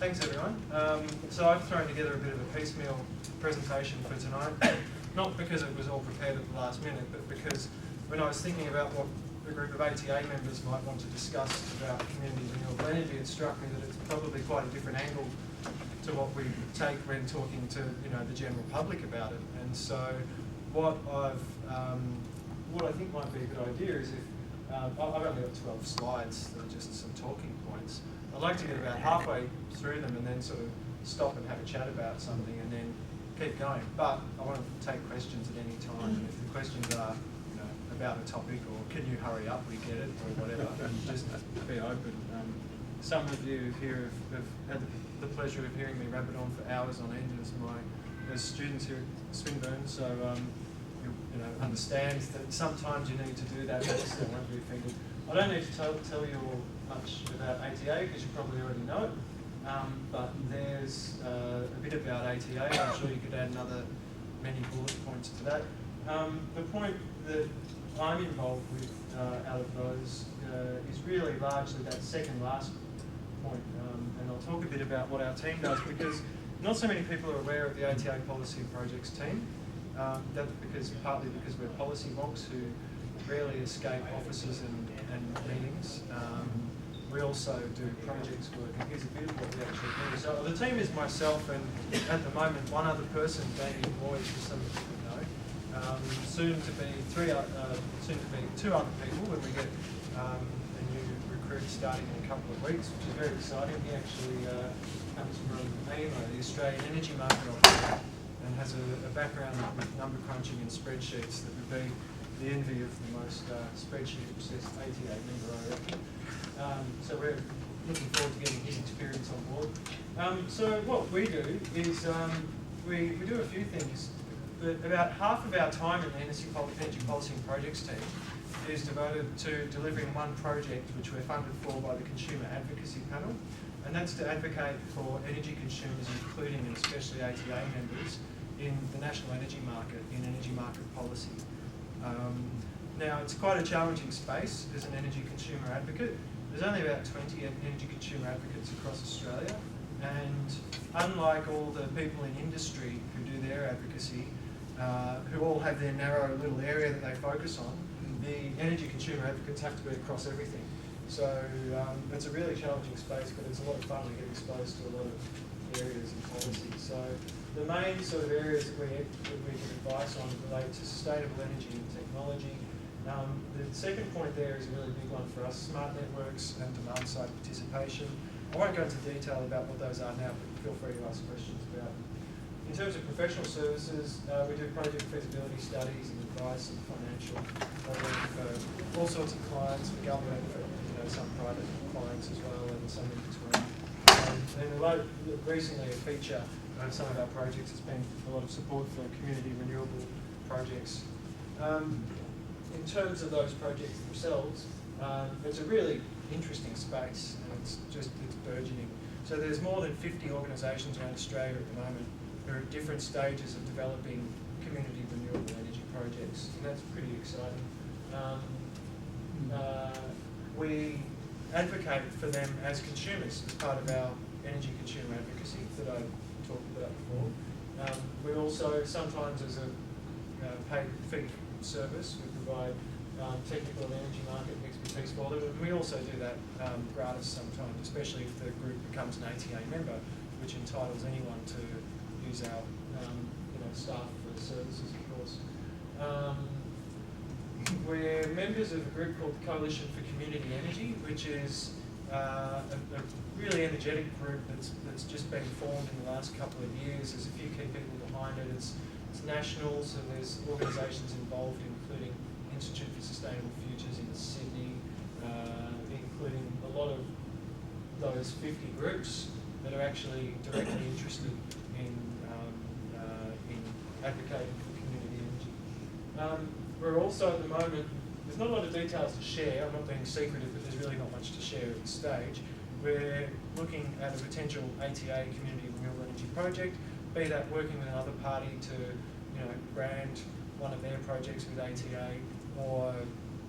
Thanks everyone. So I've thrown together a bit of a piecemeal presentation for tonight, not because it was all prepared at the last minute, but because when I was thinking about what a group of ATA members might want to discuss about community renewable energy, it struck me that it's probably quite a different angle to what we take when talking to the general public about it. And so what I think might be a good idea is if I've only got 12 slides that are just some talking points. I'd like to get about halfway through them and then sort of stop and have a chat about something and then keep going. But I want to take questions at any time. And if the questions are about a topic or can you hurry up, we get it, or whatever, just be open. Some of you here have had the pleasure of hearing me rabbit on for hours on end as students here at Swinburne, so you understand that sometimes you need to do that, but still won't be offended. I don't need to tell you all much about ATA because you probably already know it, but there's a bit about ATA. I'm sure you could add another many bullet points to that. The point that I'm involved with out of those is really largely that second last point, and I'll talk a bit about what our team does because not so many people are aware of the ATA Policy and Projects team. That's partly because we're policy wonks who rarely escape offices and meetings. We also do projects work, and here's a bit of what we actually do. So the team is myself and at the moment one other person, Damien Boyd, who some of you would know. Soon to be two other people when we get a new recruit starting in a couple of weeks, which is very exciting. He actually comes from Memery, the Australian energy market operator, and has a background with number crunching and spreadsheets that would be the envy of the most spreadsheet-obsessed ATA member, I reckon. So we're looking forward to getting his experience on board. So what we do is we do a few things. About half of our time in the Energy Policy and Projects team is devoted to delivering one project which we're funded for by the Consumer Advocacy Panel, and that's to advocate for energy consumers, including and especially ATA members, in the national energy market, in energy market policy. Now, it's quite a challenging space as an energy consumer advocate. There's only about 20 energy consumer advocates across Australia, and unlike all the people in industry who do their advocacy, who all have their narrow little area that they focus on, the energy consumer advocates have to be across everything. So it's a really challenging space, but it's a lot of fun to get exposed to a lot of areas and policies. So the main sort of areas that we give advice on relate to sustainable energy and technology. The second point there is a really big one for us, smart networks and demand-side participation. I won't go into detail about what those are now, but feel free to ask questions about them. In terms of professional services, we do project feasibility studies and advice and financial modelling for all sorts of clients, for government, for some private clients as well, and some in between. And recently a feature of some of our projects has been a lot of support for community renewable projects. In terms of those projects themselves, it's a really interesting space, and it's burgeoning. So there's more than 50 organisations around Australia at the moment who are at different stages of developing community renewable energy projects, and that's pretty exciting. We advocate for them as consumers as part of our energy consumer advocacy that I talked about before. We also, sometimes as a paid fee service, we provide technical and energy market expertise for them, and we also do that gratis sometimes, especially if the group becomes an ATA member, which entitles anyone to use our staff for services, of course. We're members of a group called the Coalition for Community Energy, which is a really energetic group that's just been formed in the last couple of years. There's a few key people behind it. It's national, so there's organisations involved, including Institute for Sustainable Futures in Sydney, including a lot of those 50 groups that are actually directly interested in advocating for community energy. We're also at the moment, there's not a lot of details to share, I'm not being secretive, but there's really not much to share at this stage. We're looking at a potential ATA community renewable energy project, be that working with another party to brand one of their projects with ATA, or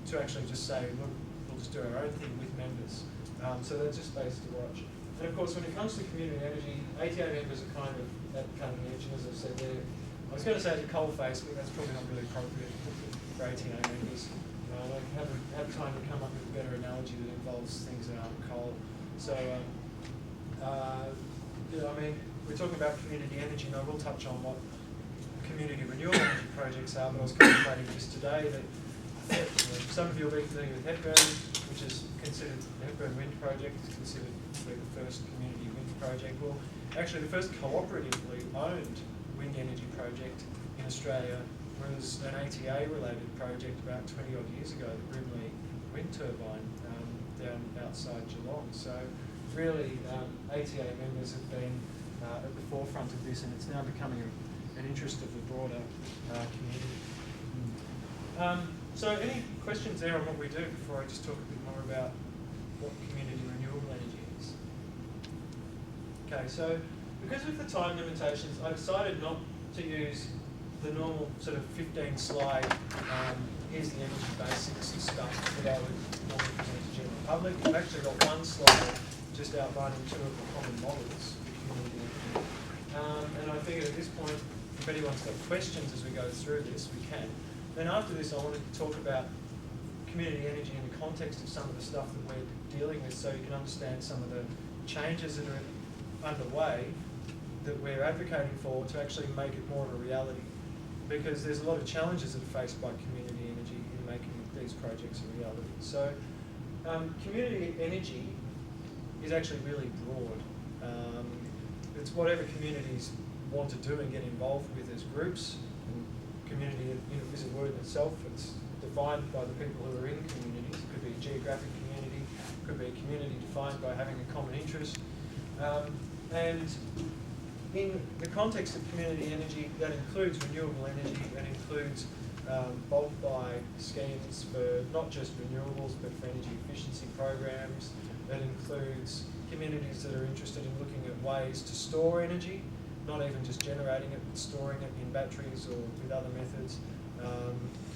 to actually just say, look, we'll just do our own thing with members. So that's just space to watch. And of course, when it comes to community energy, ATA members are kind of at the cutting edge, and as I've said there, I was going to say the coal face, but that's probably not really appropriate for ATA members. I haven't had time to come up with a better analogy that involves things that aren't coal. So, I mean, we're talking about community energy, and I will touch on what community renewable energy projects are, but I was contemplating just today that some of you will be familiar with Hepburn, which is considered, the Hepburn Wind Project is considered to be the first community wind project. Well, actually the first cooperatively owned wind energy project in Australia was an ATA-related project about 20 odd years ago, the Brimley wind turbine down outside Geelong. So really, ATA members have been at the forefront of this, and it's now becoming an interest of the broader community. So any questions there on what we do before I just talk a bit more about what community renewable energy is? Okay, so because of the time limitations, I decided not to use the normal sort of 15 slide, here's the energy basics stuff that I would normally present to the general public. I've actually got one slide just outlining two of the common models for community energy. And I figured at this point, if anyone's got questions as we go through this, we can. Then after this, I wanted to talk about community energy in the context of some of the stuff that we're dealing with, so you can understand some of the changes that are underway that we're advocating for to actually make it more of a reality. Because there's a lot of challenges that are faced by community energy in making these projects a reality. So community energy is actually really broad. It's whatever communities want to do and get involved with as groups. Community is a word in itself. It's defined by the people who are in communities. It could be a geographic community, it could be a community defined by having a common interest. And in the context of community energy, that includes renewable energy, that includes bulk buy schemes for not just renewables, but for energy efficiency programs. That includes communities that are interested in looking at ways to store energy, not even just generating it, but storing it in batteries or with other methods.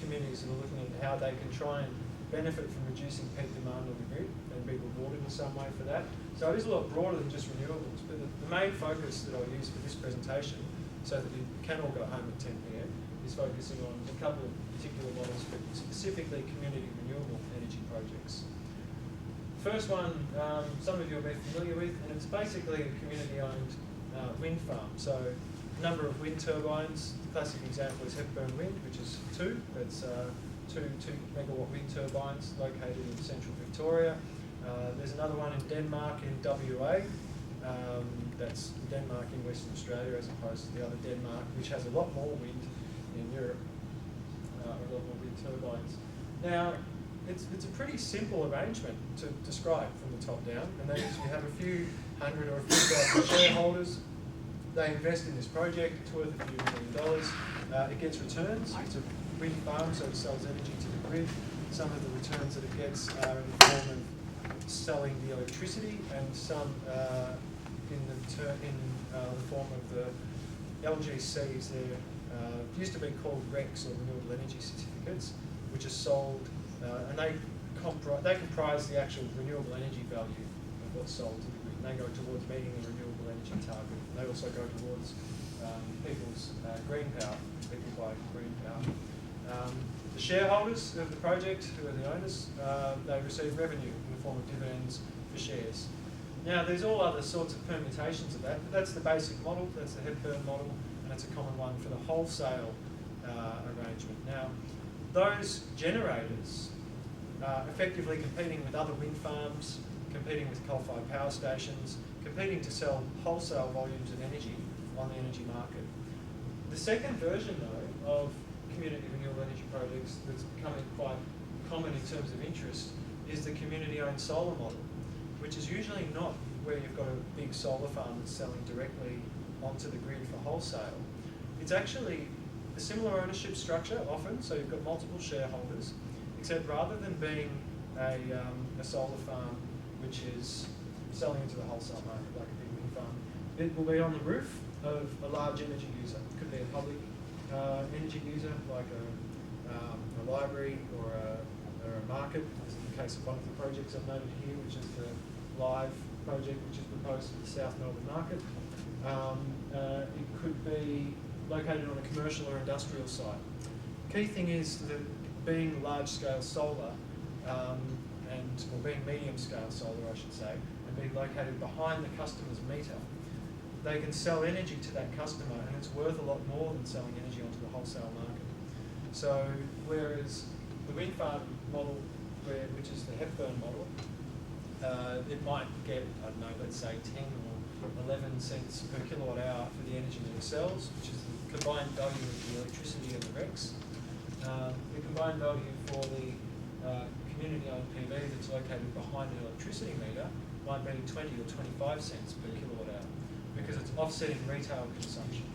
Communities that are looking at how they can try and benefit from reducing peak demand on the grid and be rewarded in some way for that. So it is a lot broader than just renewables, but the main focus that I'll use for this presentation, so that you can all go home at 10 p.m, is focusing on a couple of particular models for specifically community renewable energy projects. First one, some of you will be familiar with, and it's basically a community-owned wind farm. So a number of wind turbines. The classic example is Hepburn Wind, which is two. That's two megawatt wind turbines located in central Victoria. There's another one in Denmark in WA. That's Denmark in Western Australia, as opposed to the other Denmark, which has a lot more wind in Europe, a lot more wind turbines. Now, it's a pretty simple arrangement to describe from the top down, and that is you have a few hundred or a few thousand shareholders. They invest in this project, it's worth a few $1 million. It gets returns. It's a wind farm, so it sells energy to the grid. Some of the returns that it gets are in the form of selling the electricity, and some in the form of the LGCs. They used to be called RECs, or renewable energy certificates, which are sold, and they comprise the actual renewable energy value of what's sold to the grid. And they go towards meeting the renewable energy target. They also go towards people's green power. People buy green power. The shareholders of the project, who are the owners, they receive revenue in the form of dividends for shares. Now, there's all other sorts of permutations of that, but that's the basic model. That's the Hepburn model, and it's a common one for the wholesale arrangement. Now, those generators are effectively competing with other wind farms, competing with coal-fired power stations, competing to sell wholesale volumes of energy on the energy market. The second version, though, of community renewable energy projects that's becoming quite common in terms of interest is the community-owned solar model, which is usually not where you've got a big solar farm that's selling directly onto the grid for wholesale. It's actually a similar ownership structure often, so you've got multiple shareholders, except rather than being a solar farm which is selling into the wholesale market like a big wind farm, it will be on the roof of a large energy user. It could be a public energy user like a library or a market, as in the case of one of the projects I've noted here, which is the live project which is proposed for the South Melbourne market. It could be located on a commercial or industrial site. Key thing is that being large-scale solar, or being medium-scale solar, I should say, and being located behind the customer's meter, they can sell energy to that customer, and it's worth a lot more than selling energy onto the wholesale market. So, whereas the wind farm model, which is the Hepburn model, it might get, I don't know, let's say 10 or 11 cents per kilowatt hour for the energy that it sells, which is the combined value of the electricity and the RECs. The combined value for the community-owned PV that's located behind an electricity meter might be 20 or 25 cents per kilowatt hour, because it's offsetting retail consumption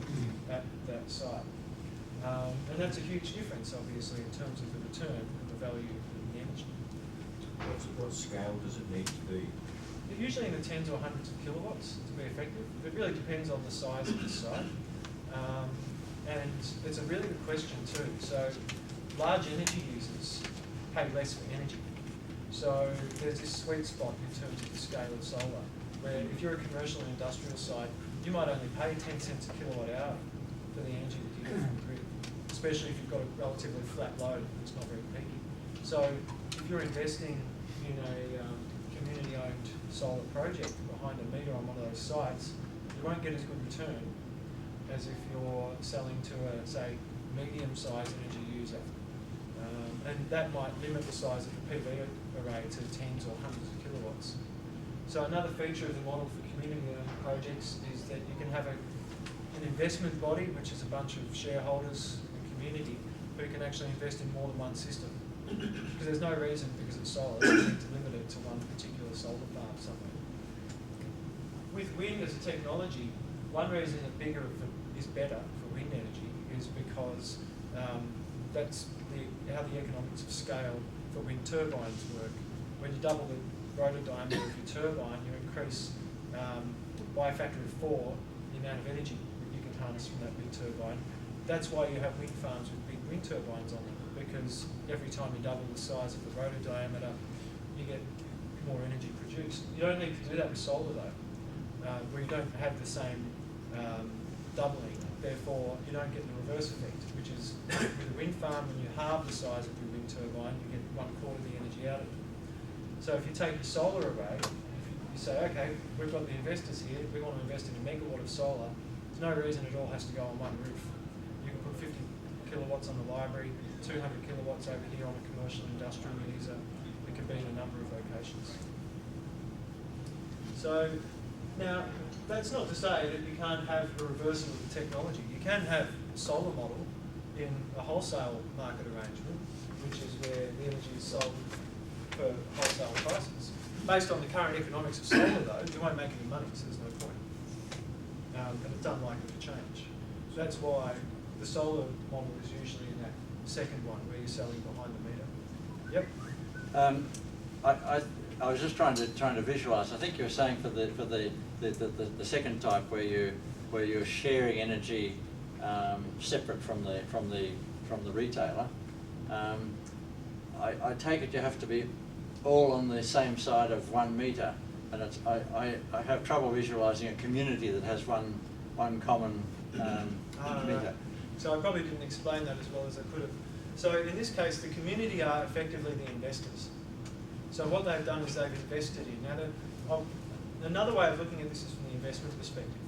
at that site. And that's a huge difference, obviously, in terms of the return and the value of the energy. What scale does it need to be? Usually in the tens or hundreds of kilowatts to be effective. It really depends on the size of the site. And it's a really good question too. So large energy users pay less for energy. So there's this sweet spot in terms of the scale of solar, where if you're a commercial and industrial site, you might only pay 10 cents a kilowatt hour for the energy that you get from the grid, especially if you've got a relatively flat load that's not very peaky. So if you're investing in a community-owned solar project behind a meter on one of those sites, you won't get as good return as if you're selling to a, say, medium-sized energy user. And that might limit the size of the PV array to tens or hundreds of kilowatts. So another feature of the model for community-owned projects is that you can have an investment body, which is a bunch of shareholders and community, who can actually invest in more than one system. Because there's no reason, because it's solar, you need to limit it to one particular solar farm somewhere. With wind as a technology, one reason that bigger is better for wind energy is because that's how the economics of scale for wind turbines work. When you double the rotor diameter of your turbine, you increase by a factor of 4 the amount of energy that you can harness from that big turbine. That's why you have wind farms with big wind turbines on them, because every time you double the size of the rotor diameter, you get more energy produced. You don't need to do that with solar though, where you don't have the same doubling. Therefore, you don't get the reverse effect, which is with a wind farm, when you halve the size of your wind turbine, you get 1/4 of the energy out of it. So if you take your solar array, if you say, okay, we've got the investors here, we want to invest in a megawatt of solar, there's no reason it all has to go on one roof. You can put 50 kilowatts on the library, 200 kilowatts over here on a commercial industrial user. It can be in a number of locations. So now, that's not to say that you can't have a reversal of the technology. You can have a solar model in a wholesale market arrangement, which is where the energy is sold for wholesale prices. Based on the current economics of solar though, you won't make any money, so there's no point. And it's unlikely to change. So that's why the solar model is usually in that second one, where you're selling behind the meter. Yep. I was just trying to visualise. I think you were saying for the second type, where you're sharing energy separate from the retailer. I take it you have to be all on the same side of 1 meter, and I have trouble visualising a community that has one common meter. So I probably didn't explain that as well as I could have. So in this case, the community are effectively the investors. So what they've done is they've invested in. Now, another way of looking at this is from the investment perspective.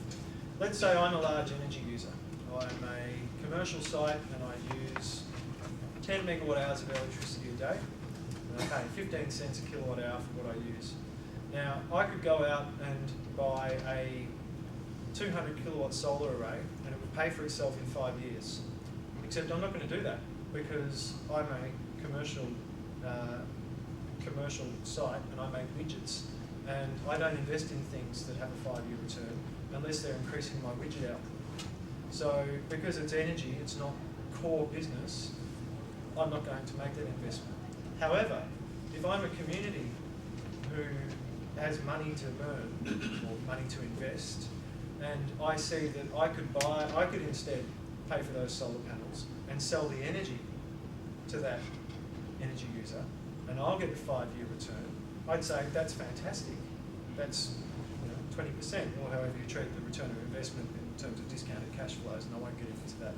Let's say I'm a large energy user. I'm a commercial site and I use 10 megawatt hours of electricity a day. And I pay 15 cents a kilowatt hour for what I use. Now, I could go out and buy a 200 kilowatt solar array and it would pay for itself in 5 years. Except I'm not going to do that, because I'm a commercial site and I make widgets, and I don't invest in things that have a 5-year return unless they're increasing my widget output. So because it's energy, it's not core business, I'm not going to make that investment. However, if I'm a community who has money to earn or money to invest, and I see that I could instead pay for those solar panels and sell the energy to that energy user, and I'll get the 5-year return, I'd say that's fantastic. that's 20%, or however you treat the return of investment in terms of discounted cash flows, and I won't get into that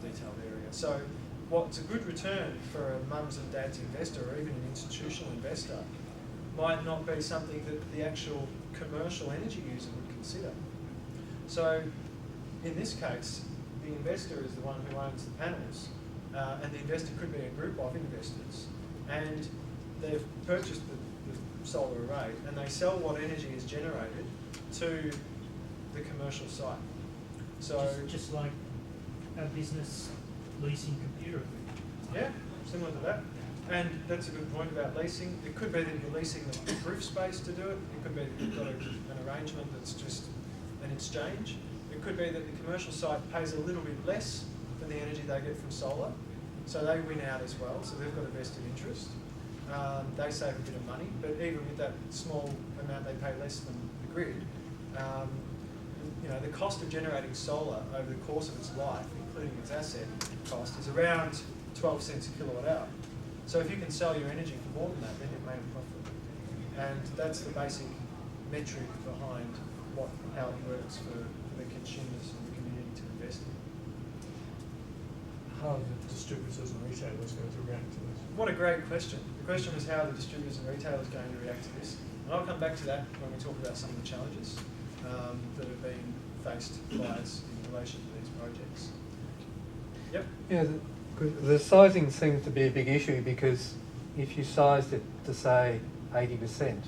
detailed area. So what's a good return for a mums and dads investor, or even an institutional investor, might not be something that the actual commercial energy user would consider. So in this case, the investor is the one who owns the panels, and the investor could be a group of investors, and they've purchased the solar array, and they sell what energy is generated to the commercial site. So just like a business leasing computer equipment. yeah, similar to that. And that's a good point about leasing. It could be that you're leasing the roof space to do it. It could be that you've got an arrangement that's just an exchange. It could be that the commercial site pays a little bit less than the energy they get from solar, so they win out as well, so they've got a vested interest. They save a bit of money, but even with that small amount they pay less than the grid, the cost of generating solar over the course of its life, including its asset cost, is around 12 cents a kilowatt hour. So if you can sell your energy for more than that, then you've made a profit. And that's the basic metric behind how it works for the consumers and the community to invest in. How are the distributors and retailers going to react to this? What a great question. The question was how are the distributors and retailers going to react to this? And I'll come back to that when we talk about some of the challenges that have been faced by us in relation to these projects. Yep. Yeah, the sizing seems to be a big issue, because if you sized it to say 80%,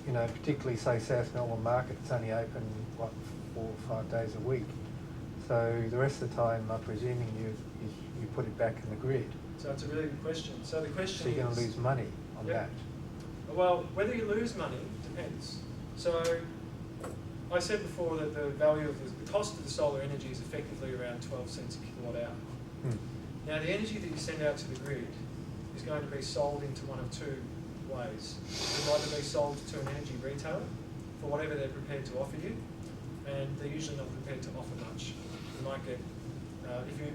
particularly say South Melbourne market, it's only open 4 or 5 days a week. So the rest of the time, I'm presuming you put it back in the grid. So it's a really good question. So the question So you're going to lose money on Yep. that. Well, whether you lose money depends. So I said before that the value of the cost of the solar energy is effectively around 12 cents a kilowatt hour. Now, the energy that you send out to the grid is going to be sold into one of two ways. It will either be sold to an energy retailer for whatever they're prepared to offer you, and they're usually not prepared to offer much. You might get,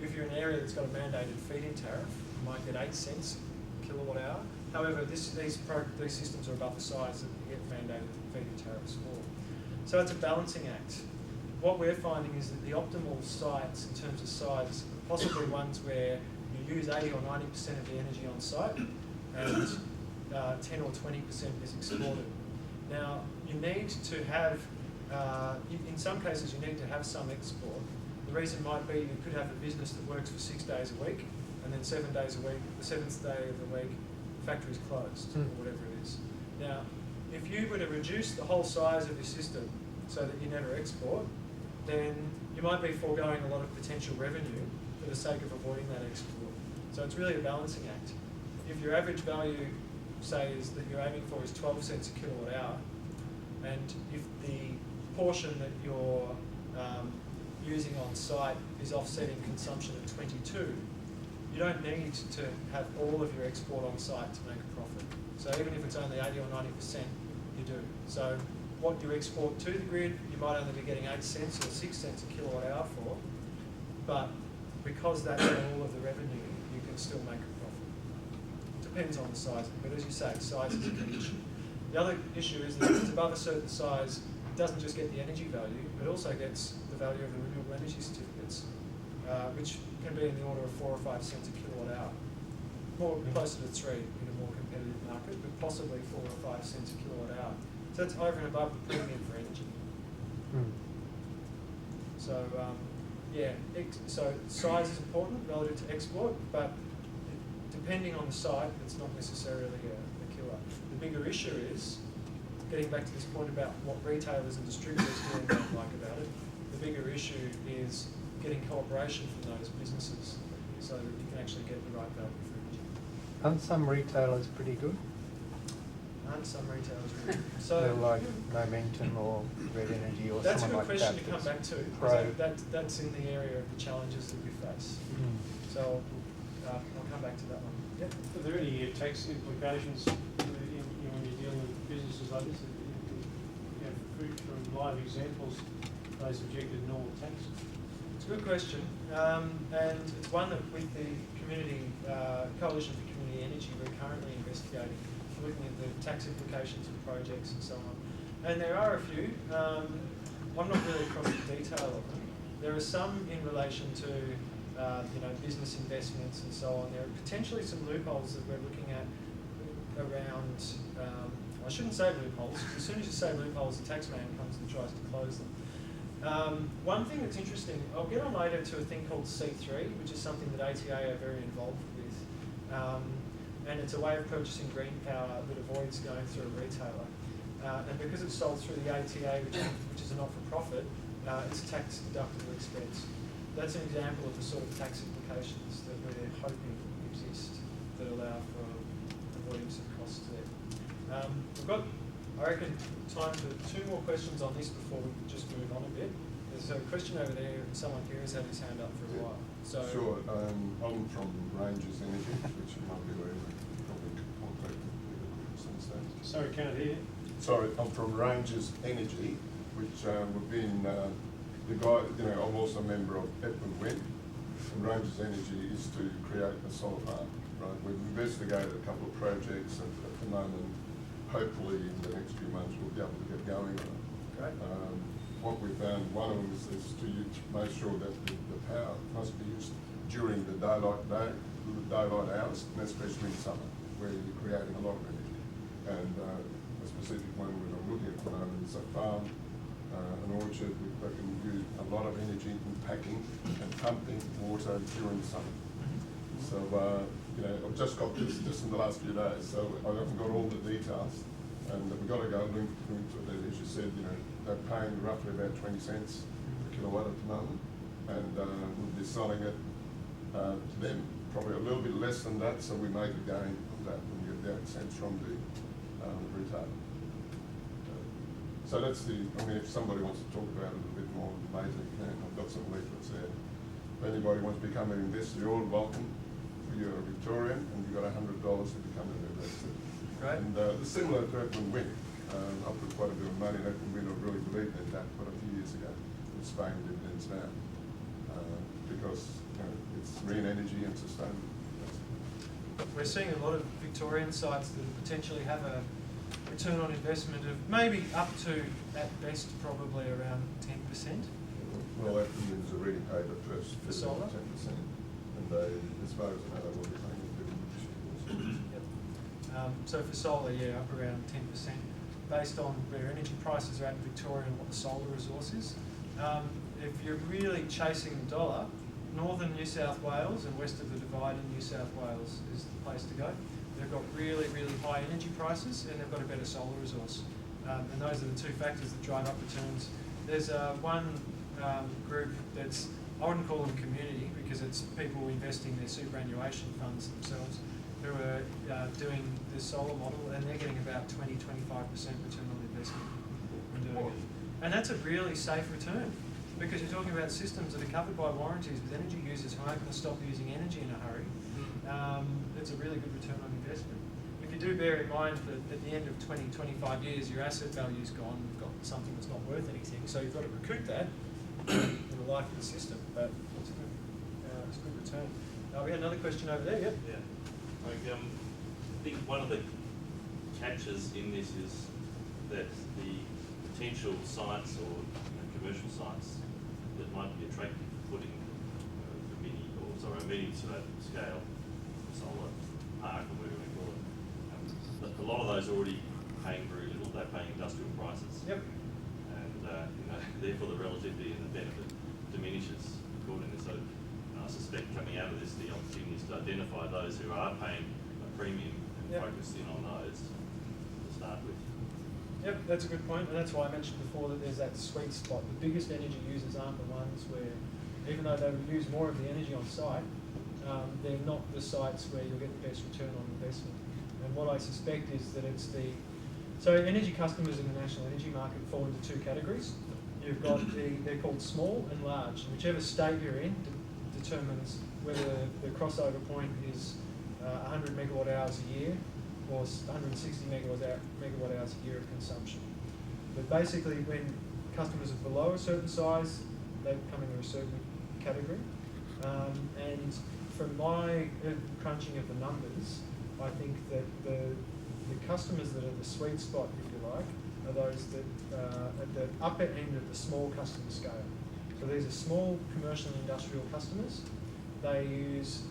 if you're in an area that's got a mandated feed-in tariff, you might get 8 cents a kilowatt hour. However, these systems are above the size that you get mandated feed-in tariffs for. So it's a balancing act. What we're finding is that the optimal sites in terms of size are possibly ones where you use 80 or 90% of the energy on site, and 10 or 20% is exported. Now, you need to have, in some cases you need to have some export. The reason might be you could have a business that works for 6 days a week, and then 7 days a week, the 7th day of the week, the factory's closed, or whatever it is. Now, if you were to reduce the whole size of your system so that you never export, then you might be foregoing a lot of potential revenue for the sake of avoiding that export. So it's really a balancing act. If your average value, say, is that you're aiming for is 12 cents a kilowatt hour, and if the portion that you're using on site is offsetting consumption at 22, you don't need to have all of your export on site to make a profit. So even if it's only 80 or 90%, you do. So what you export to the grid, you might only be getting 8 cents or 6 cents a kilowatt hour for, but because that's all of the revenue, you can still make a profit. Depends on the size, but as you say, size is a key issue. The other issue is that if it's above a certain size, it doesn't just get the energy value, but also gets the value of the renewable energy certificates, which can be in the order of 4 or 5 cents a kilowatt hour. More closer to 3 in a more competitive market, but possibly 4 or 5 cents a kilowatt hour. So that's over and above the premium for energy. So so size is important relative to export, but depending on the site, it's not necessarily a killer. The bigger issue is, getting back to this point about what retailers and distributors don't like about it, the bigger issue is getting cooperation from those businesses so that you can actually get the right value for energy. Aren't some retailers pretty good? Aren't some retailers really? So They're like Momentum or Red Energy or that's a someone good like question that. to come back to. Pro. That's in the area of the challenges that we face. So I'll come back to that one. Yep. Are there any tax implications when you're dealing with businesses like this? From live examples, are they subjected to normal tax? It's a good question, and it's one that with the community Coalition for Community Energy we're currently investigating, looking at the tax implications of projects and so on. and there are a few. I'm not really across the detail of them. There are some in relation to business investments and so on. There are potentially some loopholes that we're looking at around. I shouldn't say loopholes, because as soon as you say loopholes, the taxman comes and tries to close them. One thing that's interesting, I'll get on later to a thing called C3, which is something that ATA are very involved with. And it's a way of purchasing green power that avoids going through a retailer. And because it's sold through the ATA, which is a not-for-profit, it's a tax-deductible expense. That's an example of the sort of tax implications that we're hoping exist that allow for avoidance of costs there. We've got, I reckon, time for 2 more questions on this before we just move on a bit. There's a question over there, and someone here has had his hand up for a while. So, sure, I'm from Rangers Energy, which you might be aware of, probably contact at some stage. Sorry, can't hear you. Sorry, I'm from Rangers Energy, which we've been, the guy, I'm also a member of Melbourne Wind, and Rangers Energy is to create a solar farm, right? We've investigated a couple of projects, and at the moment, hopefully in the next few months, we'll be able to get going on it. great. What we found, one of them is to make sure that the power must be used during the daylight hours, and especially in summer, where you're creating a lot of energy. And a specific one that I'm looking at the moment is a farm, an orchard that can use a lot of energy in packing and pumping water during the summer. So, I've just got this just in the last few days, so I haven't got all the details, and we've got to go look into it. As you said, they're paying roughly about 20 cents per kilowatt at the moment, and we'll be selling it to them probably a little bit less than that, so we make a gain on that when we get the cents from the retailer. So that's if somebody wants to talk about it a little bit more later, you can. I've got some leaflets there. If anybody wants to become an investor, you're all welcome. You're a Victorian, and you've got $100 to become an investor. Great. And similar to Melbourne Wind, I put quite a bit of money in Melbourne Wind. I really believed in that quite a few years ago. It's paying dividends now because it's green energy and sustainable. We're seeing a lot of Victorian sites that potentially have a return on investment of maybe up to, at best, probably around 10%. Well, Melbourne Wind's already paid the first For solar? 10%, and they, as far as I know, they will be paying a dividend. Yep. So for solar, yeah, up around 10%, based on where energy prices are at in Victoria and what the solar resource is. If you're really chasing the dollar, northern New South Wales and west of the Divide in New South Wales is the place to go. They've got really, really high energy prices, and they've got a better solar resource. And those are the 2 factors that drive up returns. There's one group that's, I wouldn't call them community, because it's people investing their superannuation funds themselves, who are doing the solar model, and they're getting about 20-25% return on investment when doing it. And that's a really safe return, because you're talking about systems that are covered by warranties with energy users who aren't going to stop using energy in a hurry. It's a really good return on investment. If you do bear in mind that at the end of 20-25 years, your asset value's gone, you've got something that's not worth anything, so you've got to recoup that in the life of the system. But it's a good return. We had another question over there. Yep. Yeah. I think one of the catches in this is that the potential sites or commercial sites that might be attractive for putting a mini scale solar park or whatever we call it. A lot of those are already paying very little. They're paying industrial prices. Yep. And therefore the relativity and the benefit diminishes accordingly. So I suspect coming out of this, the opportunity is to identify those who are paying a premium and Yep. focus in on those to start with. Yep, that's a good point, and that's why I mentioned before that there's that sweet spot. The biggest energy users aren't the ones where, even though they would use more of the energy on site, they're not the sites where you'll get the best return on investment. And what I suspect is that it's so energy customers in the national energy market fall into 2 categories. You've got they're called small and large. Whichever state you're in determines whether the crossover point is 100 megawatt hours a year or 160 megawatt hours a year of consumption. But basically, when customers are below a certain size, they come into a certain category. And from my crunching of the numbers, I think that the customers that are the sweet spot, if you like, are those that at the upper end of the small customer scale. So these are small commercial and industrial customers. They use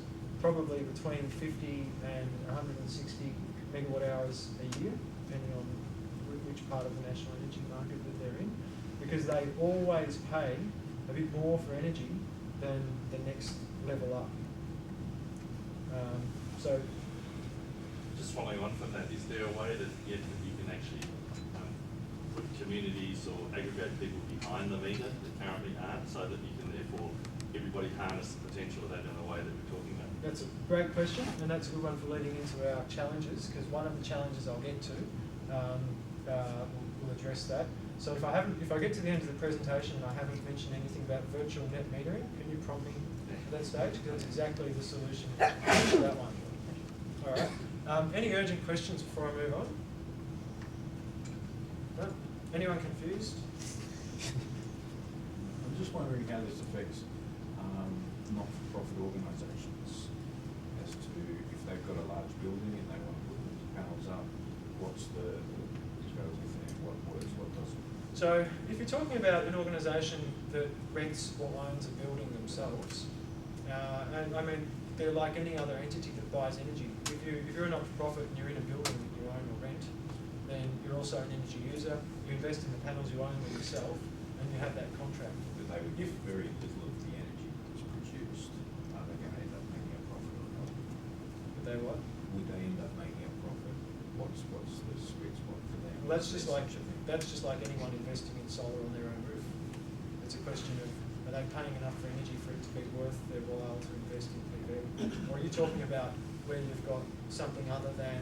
probably between 50 and 160 megawatt hours a year, depending on which part of the national energy market that they're in, because they always pay a bit more for energy than the next level up. So Just following on from that, is there a way that yet that you can actually put communities or aggregate people behind the meter that currently aren't, so that you can therefore everybody harness the potential of that in the way that we're talking about? that's a great question, and that's a good one for leading into our challenges, because one of the challenges I'll get to will address that. So if I get to the end of the presentation and I haven't mentioned anything about virtual net metering, can you prompt me at that stage? Because that's exactly the solution to that one. All right. Any urgent questions before I move on? No? Anyone confused? I'm just wondering how this affects not-for-profit organisations as to if they've got a large building and they want to put panels up, what's the strategy there? What works, what doesn't? So if you're talking about an organisation that rents or owns a building themselves, and I mean, they're like any other entity that buys energy. If you're a not-for-profit and you're in a building that you own or rent, then you're also an energy user. You invest in the panels you own with yourself, and you have that contract. But they would give very little of the energy that's produced. Are they going to end up making a profit or not? Would they what? Would they end up making a profit? What's the sweet spot for them? Well, that's just like anyone investing in solar on their own roof. It's a question of, are they paying enough for energy for it to be worth their while to invest in PV? Or are you talking about where you've got something other than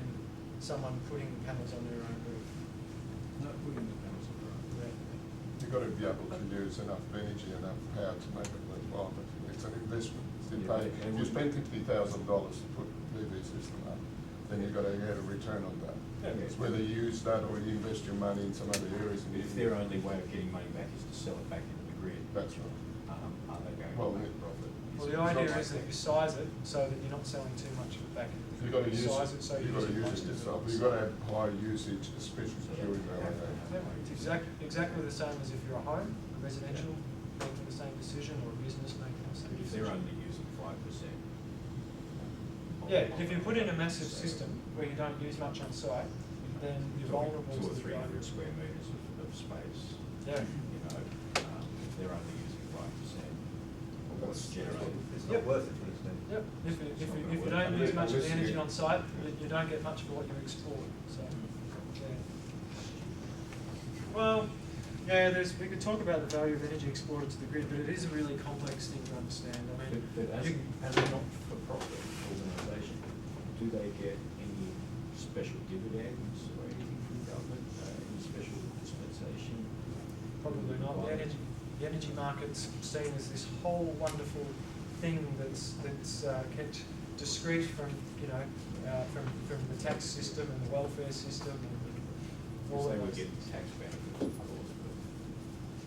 someone putting panels on their own roof? No, putting the panels on their own. You've got to be able to use enough energy, enough power to make it worthwhile. It's an investment. If you spend $50,000 to put PV system up, then you've got to get a return on that. Yeah. It's whether you use that or you invest your money in some other areas. And If their only way of getting money back is to sell it back into the grid, That's right. are they going Well, to make a profit? Well, the idea is that you size it so that you're not selling too much of it back into the You've got to grid. use Size it so you've got to use most it of yourself. You've got to have high usage, especially during the Yeah, it's exactly the same as if you're a home, a residential, making the same decision, or a business making the same If decision. they're only using 5%. Yeah, if you put in a massive system where you don't use much on site, then you're vulnerable to 200 or the 300 square metres of space. Yeah. You know, if they're only using 5%, what's generated? It's Yep. not worth it for us then. Yep, if you don't use much of the energy on site, you don't get much for what you export, so, yeah. Well, yeah, we could talk about the value of energy exported to the grid, but it is a really complex thing to understand. I mean, But as a not-for-profit organisation, do they get any special dividends or anything from government, any special dispensation? probably not. The energy market's seen as this whole wonderful thing that's kept discrete from from the tax system and the welfare system and all Because they of would those. get tax benefits, of course, but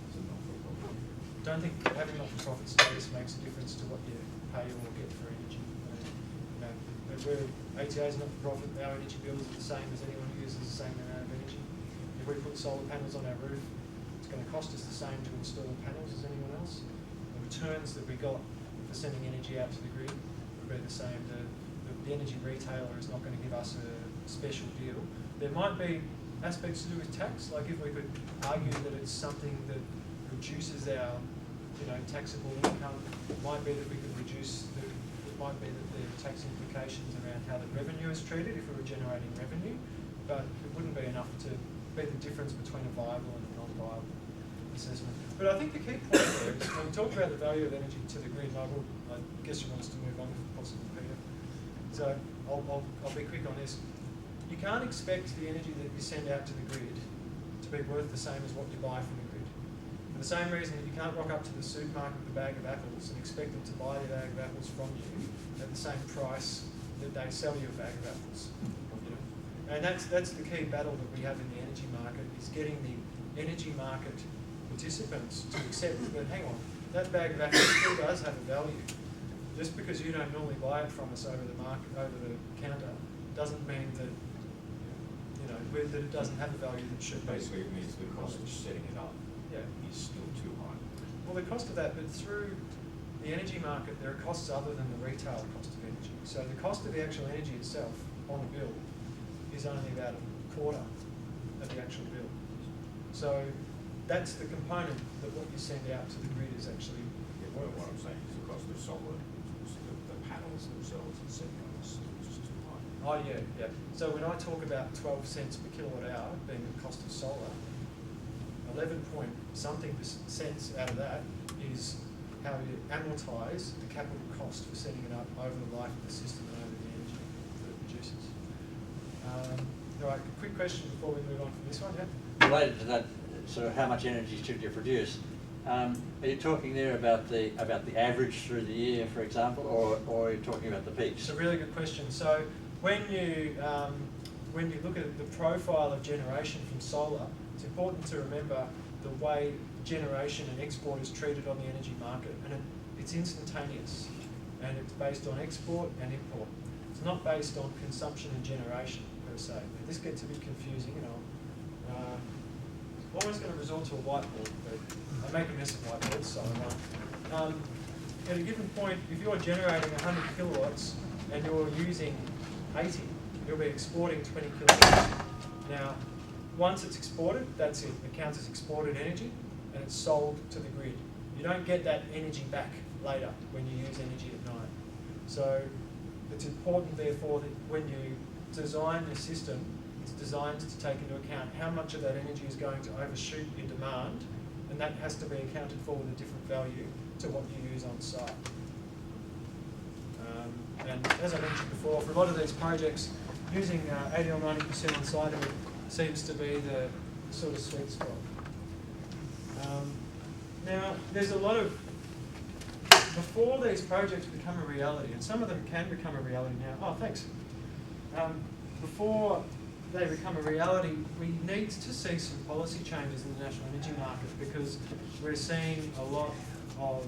it's a not-for-profit. Don't think having not-for-profit status makes a difference to what you pay or get for energy. But we're ATA's not-for-profit, our energy bills are the same as anyone who uses the same amount of energy. If we put solar panels on our roof, it's going to cost us the same to install panels as anyone else. The returns that we got for sending energy out to the grid would be the same. The energy retailer is not going to give us a special deal. There might be aspects to do with tax, like if we could argue that it's something that reduces our, taxable income. It might be that we could reduce it might be that the tax implications around how the revenue is treated if we were generating revenue, but it wouldn't be enough to be the difference between a viable and a non-viable assessment. But I think the key point there is when we talk about the value of energy to the grid, I guess you want us to move on if possible, Peter. So I'll be quick on this. You can't expect the energy that you send out to the grid to be worth the same as what you buy from the grid. For the same reason that you can't rock up to the supermarket with a bag of apples and expect them to buy the bag of apples from you at the same price that they sell you a bag of apples. And that's the key battle that we have in the energy market, is getting the energy market participants to accept that, hang on, that bag of apples still does have a value. Just because you don't normally buy it from us over the counter doesn't mean that that it doesn't have a value that should be. Basically, it means the cost of setting it up Yeah. is still too high. Well, the cost of that, but through the energy market, there are costs other than the retail cost of energy. So the cost of the actual energy itself on a bill is only about a quarter of the actual bill. So that's the component that what you send out to the grid is actually What I'm saying is the cost of solar, the panels themselves and setting up is just too high. Oh yeah, yeah. So when I talk about 12 cents per kilowatt hour being the cost of solar, 11 point something cents out of that is how you amortise the capital cost for setting it up over the life of the system and over the energy that it produces. All right, quick question before we move on from this one, yeah? Related to that, so how much energy should you produce? Are you talking there about the average through the year, for example, or are you talking about the peaks? It's a really good question. So when you look at the profile of generation from solar, it's important to remember the way generation and export is treated on the energy market, and it's instantaneous, and it's based on export and import. It's not based on consumption and generation per se. Now, this gets a bit confusing, you know. Almost going to resort to a whiteboard, but I make a mess of whiteboards, so I won't. At a given point, if you're generating 100 kilowatts and you're using 80, you'll be exporting 20 kilowatts. Now, once it's exported, that's it. It counts as exported energy, and it's sold to the grid. You don't get that energy back later when you use energy at night. So it's important, therefore, that when you design your system, it's designed to take into account how much of that energy is going to overshoot your demand, and that has to be accounted for with a different value to what you use on site. And as I mentioned before, for a lot of these projects, using 80 or 90% on site seems to be the sort of sweet spot. Now, there's a lot of, before these projects become a reality, and some of them can become a reality now. Oh, thanks. Before they become a reality, we need to see some policy changes in the national energy market, because we're seeing a lot of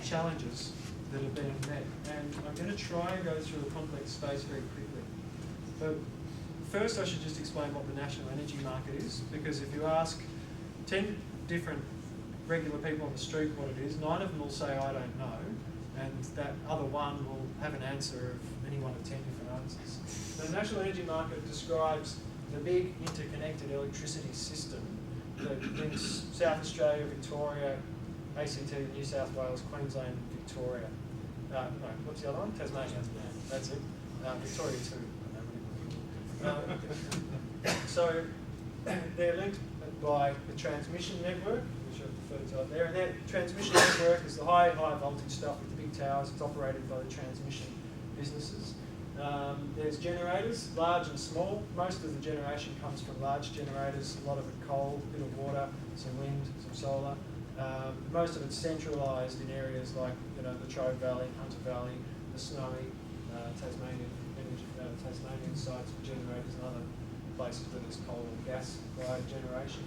challenges that are being met. And I'm going to try and go through a complex space very quickly. But first I should just explain what the national energy market is, because if you ask 10 different regular people on the street what it is, 9 of them will say, I don't know, and that other one will have an answer of any one of 10 different answers. The national energy market describes the big interconnected electricity system that links South Australia, Victoria, ACT, New South Wales, Queensland, Victoria. No, what's the other one? Tasmania. That's it. Victoria too. So they're linked by the transmission network, which I've referred to up there. And that transmission network is the high voltage stuff with the big towers. It's operated by the transmission businesses. There's generators, large and small. Most of the generation comes from large generators, a lot of it coal, a bit of water, some wind, some solar. Most of it's centralised in areas like the Trove Valley, Hunter Valley, the snowy Tasmanian sites for generators and other places where there's coal and gas-fired generation.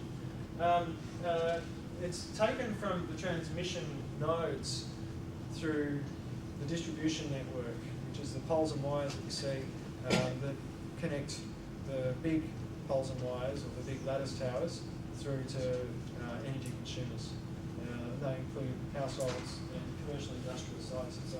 It's taken from the transmission nodes through the distribution network, which is the poles and wires that you see that connect the big poles and wires, or the big lattice towers, through to energy consumers. They include households and commercial industrial sites and so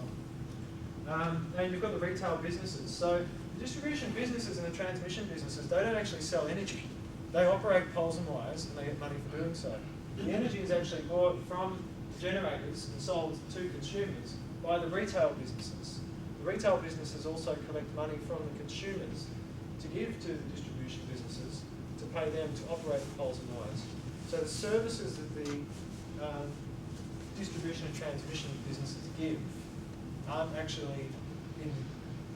on. And you've got the retail businesses. So the distribution businesses and the transmission businesses, they don't actually sell energy. They operate poles and wires, and they get money for doing so. The energy is actually bought from generators and sold to consumers by the retail businesses. The retail businesses also collect money from the consumers to give to the distribution businesses to pay them to operate the poles and wires. So the services that the distribution and transmission businesses give aren't actually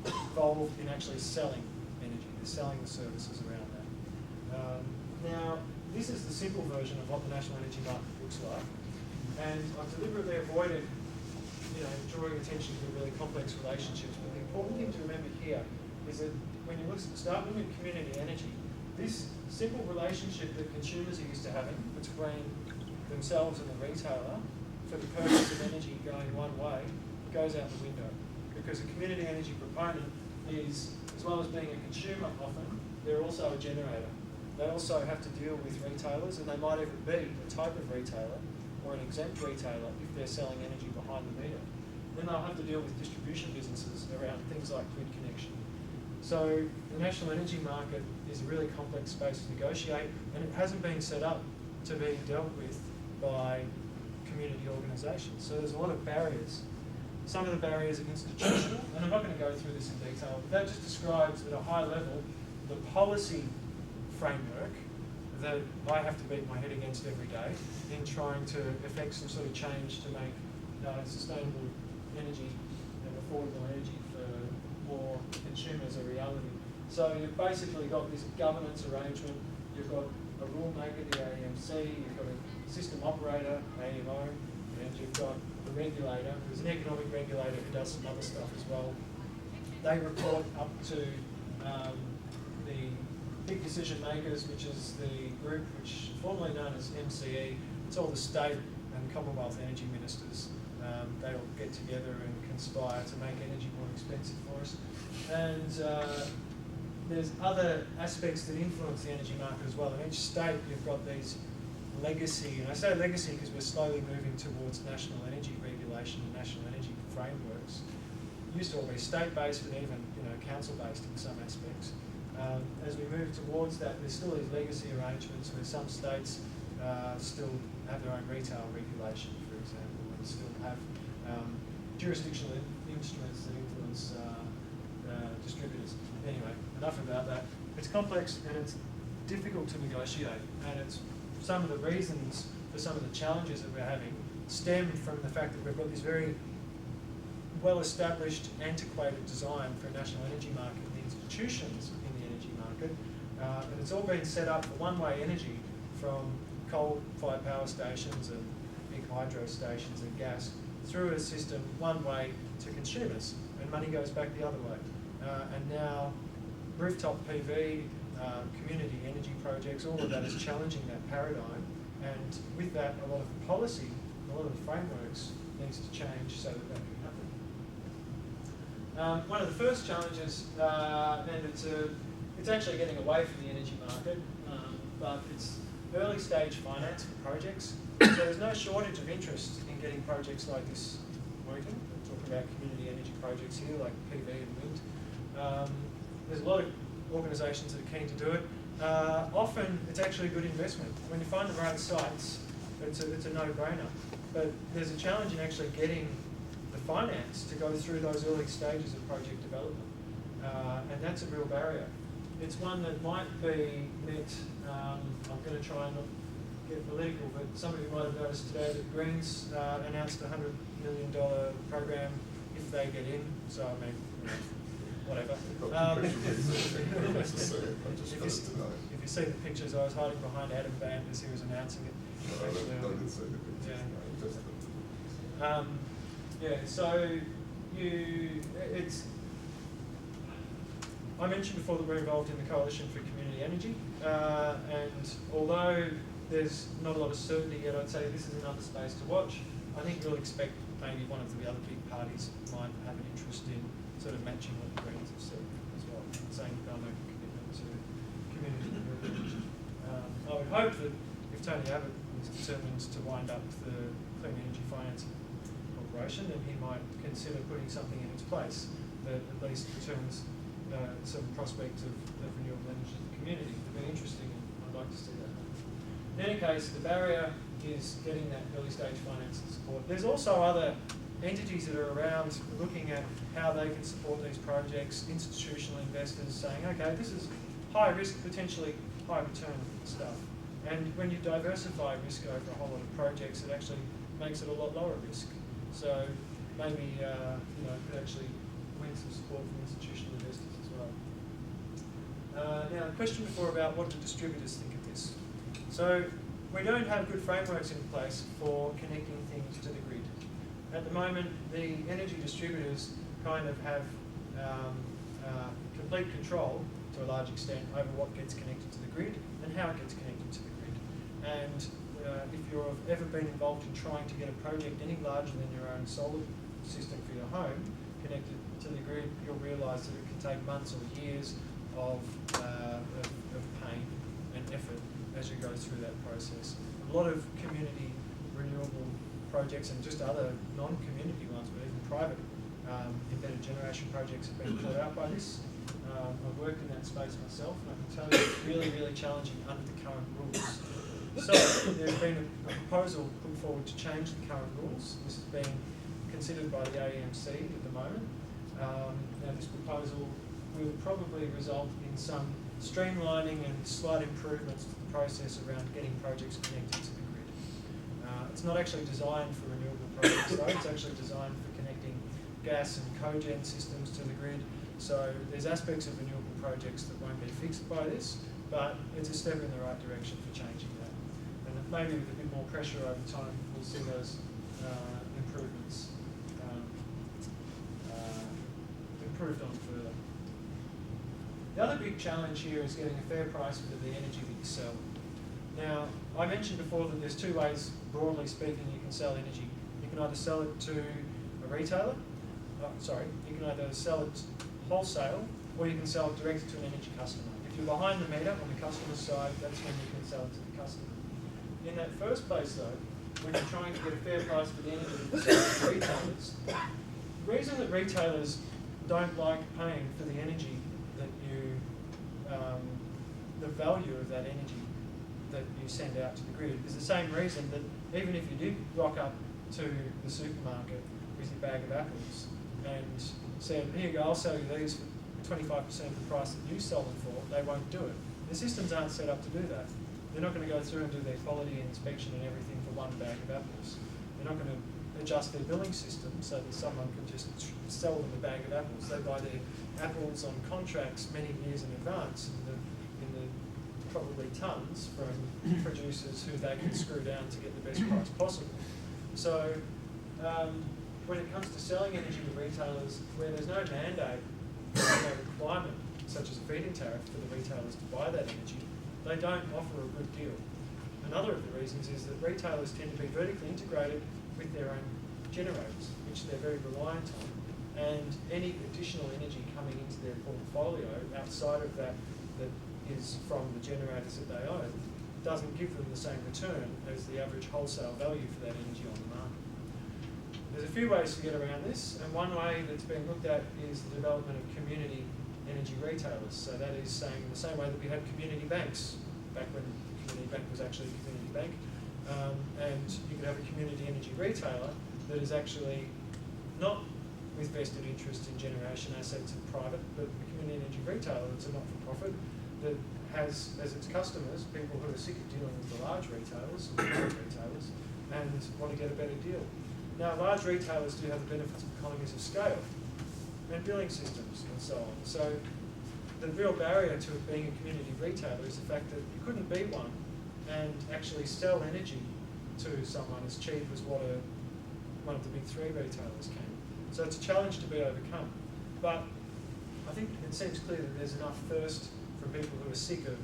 involved in actually selling energy. They're selling the services around that. Now, this is the simple version of what the national energy market looks like. And I've deliberately avoided drawing attention to really complex relationships. But the important thing to remember here is that when you start looking at community energy, this simple relationship that consumers are used to having between themselves and the retailer for the purpose of energy going one way goes out the window. Because a community energy proponent is, as well as being a consumer often, they're also a generator. They also have to deal with retailers, and they might even be a type of retailer or an exempt retailer if they're selling energy behind the meter. Then they'll have to deal with distribution businesses around things like grid connection. So the national energy market is a really complex space to negotiate, and it hasn't been set up to be dealt with by community organisations. So there's a lot of barriers. Some of the barriers are institutional, and I'm not going to go through this in detail, but that just describes at a high level the policy framework that I have to beat my head against every day in trying to effect some sort of change to make sustainable energy and affordable energy for more consumers a reality. So you've basically got this governance arrangement, you've got a rule maker, the AEMC, you've got a system operator, AEMO, and you've got the regulator, who's an economic regulator who does some other stuff as well. They report up to the big decision makers, which is the group which is formerly known as MCE. It's all the state and Commonwealth energy ministers. They all get together and conspire to make energy more expensive for us. And there's other aspects that influence the energy market as well. In each state, you've got these legacy, and I say legacy because we're slowly moving towards national energy regulation and national energy frameworks. It used to all be state-based, but even council-based in some aspects. As we move towards that, there's still these legacy arrangements where some states still have their own retail regulation, for example, and still have jurisdictional instruments that influence distributors. Anyway, enough about that. It's complex and it's difficult to negotiate, and it's some of the reasons for some of the challenges that we're having stem from the fact that we've got this very well-established, antiquated design for a national energy market, the institutions in the energy market, and it's all been set up for one-way energy from coal-fired power stations and big hydro stations and gas through a system one way to consumers, and money goes back the other way. And now rooftop PV, community energy projects, all of that is challenging that paradigm, and with that a lot of the policy, a lot of the frameworks needs to change so that that can happen. One of the first challenges, and it's actually getting away from the energy market, but it's early stage finance for projects. So there's no shortage of interest in getting projects like this working. We're talking about community energy projects here, like PV and wind. There's a lot of organisations that are keen to do it. Often it's actually a good investment. When you find the right sites, it's a no-brainer. But there's a challenge in actually getting the finance to go through those early stages of project development. And that's a real barrier. It's one that might be met, I'm going to try and not get political, but some of you might have noticed today that Greens announced a $100 million program if they get in. So, I mean, whatever. If you see the pictures, I was hiding behind Adam Band as he was announcing it. So I mentioned before that we're involved in the Coalition for Community Energy, and although there's not a lot of certainty yet, I'd say this is another space to watch. I think we'll expect maybe one of the other big parties might have an interest in sort of matching what the Greens have said as well, saying they'll make a commitment to community energy. I would hope that if Tony Abbott is determined to wind up the Clean Energy Financing Corporation, then he might consider putting something in its place that at least returns some prospect of renewable energy to the community. It'd be interesting, and I'd like to see that. In any case, the barrier is getting that early stage finance and support. There's also other entities that are around looking at how they can support these projects, institutional investors saying, okay, this is high risk, potentially high return stuff. And when you diversify risk over a whole lot of projects, it actually makes it a lot lower risk. So maybe could actually win some support from institutional investors as well. Now, a question before about what do distributors think of this? So we don't have good frameworks in place for connecting things to the grid. At the moment, the energy distributors kind of have complete control, to a large extent, over what gets connected to the grid and how it gets connected to the grid. And if you've ever been involved in trying to get a project any larger than your own solar system for your home connected to the grid, you'll realise that it can take months or years, of pain and effort as you go through that process. A lot of community renewable projects and just other non-community ones, but even private embedded generation projects have been caught out by this. I've worked in that space myself, and I can tell you it's really, really challenging under the current rules. So there's been a proposal put forward to change the current rules. This is being considered by the AEMC at the moment. Now this proposal will probably result in some streamlining and slight improvements to the process around getting projects connected to the grid. It's not actually designed for renewable projects though, it's actually designed for connecting gas and cogen systems to the grid. So there's aspects of renewable projects that won't be fixed by this, but it's a step in the right direction for changing that. And maybe with a bit more pressure over time, we'll see those improvements improved on further. The other big challenge here is getting a fair price for the energy that you sell. Now, I mentioned before that there's two ways, broadly speaking, you can sell energy. You can either sell it to a retailer, you can either sell it wholesale, or you can sell it direct to an energy customer. If you're behind the meter on the customer's side, that's when you can sell it to the customer. In that first place though, when you're trying to get a fair price for the energy that you sell to retailers, the reason that retailers don't like paying for the energy that you, the value of that energy that you send out to the grid is the same reason that even if you did rock up to the supermarket with your bag of apples and said, here you go, I'll sell you these for 25% of the price that you sell them for, they won't do it. The systems aren't set up to do that. They're not going to go through and do their quality inspection and everything for one bag of apples. They're not going to adjust their billing system so that someone can just sell them a bag of apples. They buy their apples on contracts many years in advance in the probably tons from producers who they can screw down to get the best price possible. So when it comes to selling energy to retailers, where there's no mandate, no requirement, such as a feed-in tariff for the retailers to buy that energy, they don't offer a good deal. Another of the reasons is that retailers tend to be vertically integrated with their own generators, which they're very reliant on, and any additional energy coming into their portfolio outside of that that is from the generators that they own doesn't give them the same return as the average wholesale value for that energy on the market. There's a few ways to get around this, and one way that's being looked at is the development of community energy retailers. So that is saying in the same way that we had community banks back when community bank was actually a community bank, and you could have a community energy retailer that is actually not with vested interest in generation assets and private, but a community energy retailer that's a not-for-profit that has as its customers people who are sick of dealing with the large retailers or the private retailers and want to get a better deal. Now, large retailers do have the benefits of economies of scale and billing systems and so on. So the real barrier to it being a community retailer is the fact that you couldn't be one and actually sell energy to someone as cheap as what one of the big three retailers can. So it's a challenge to be overcome. But I think it seems clear that there's enough thirst from people who are sick of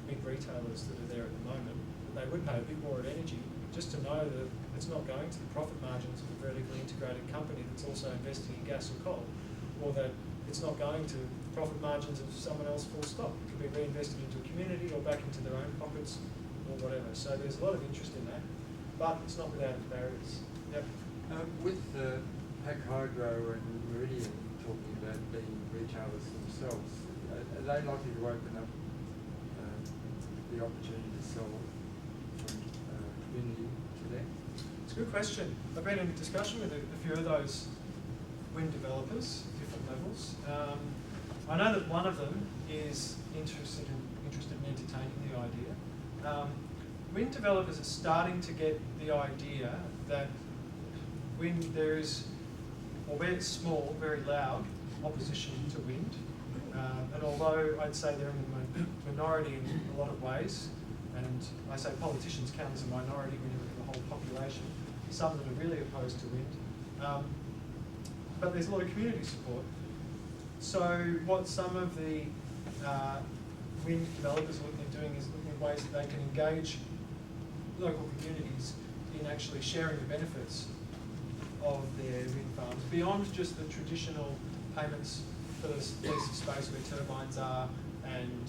big retailers that are there at the moment that they would pay a bit more of energy just to know that it's not going to the profit margins of a vertically integrated company that's also investing in gas or coal, or that it's not going to profit margins of someone else full stop. It could be reinvested into a community or back into their own pockets or whatever. So there's a lot of interest in that, but it's not without its barriers. Yep. With Pac Hydro and Meridian talking about being retailers themselves, are they likely to open up the opportunity to sell from community to them? It's a good question. I've been in discussion with a few of those wind developers, different levels. I know that one of them is interested in entertaining the idea. Wind developers are starting to get the idea that when there is, albeit small, very loud opposition to wind, and although I'd say they're in the minority in a lot of ways, and I say politicians count as a minority when you look at the whole population, some that are really opposed to wind, but there's a lot of community support. So what some of the wind developers are looking at doing is looking at ways that they can engage local communities in actually sharing the benefits of their wind farms beyond just the traditional payments for the piece of space where turbines are, and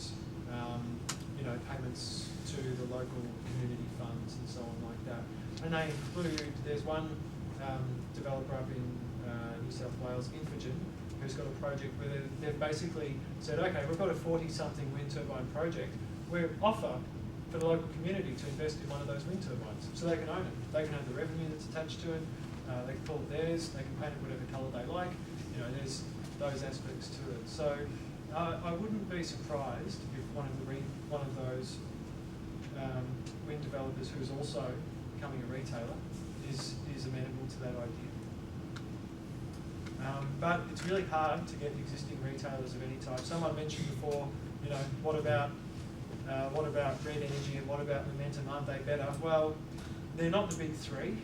you know, payments to the local community funds and so on like that. And they include, there's one developer up in New South Wales, Infigen, who's got a project where they've basically said, okay, we've got a 40-something wind turbine project. We offer for the local community to invest in one of those wind turbines, so they can own it. They can have the revenue that's attached to it. They can call it theirs. They can paint it whatever colour they like. You know, there's those aspects to it. So I wouldn't be surprised if one of those wind developers who's also becoming a retailer is amenable to that idea. But it's really hard to get existing retailers of any type. Someone mentioned before, you know, what about Red Energy and what about Momentum? Aren't they better? Well, they're not the big three.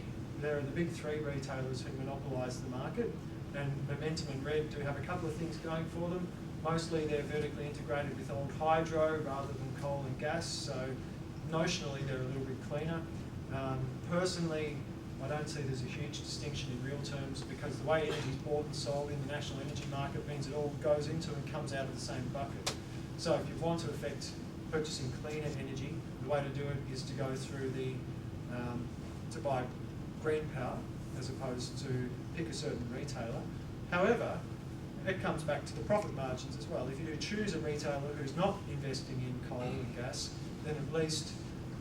There are the big three retailers who monopolise the market, and Momentum and Red do have a couple of things going for them. Mostly they're vertically integrated with old hydro rather than coal and gas, so notionally they're a little bit cleaner. Personally, I don't see there's a huge distinction in real terms, because the way energy is bought and sold in the national energy market means it all goes into and comes out of the same bucket. So if you want to affect purchasing cleaner energy, the way to do it is to go through to buy green power as opposed to pick a certain retailer. However, it comes back to the profit margins as well. If you do choose a retailer who's not investing in coal and gas, then at least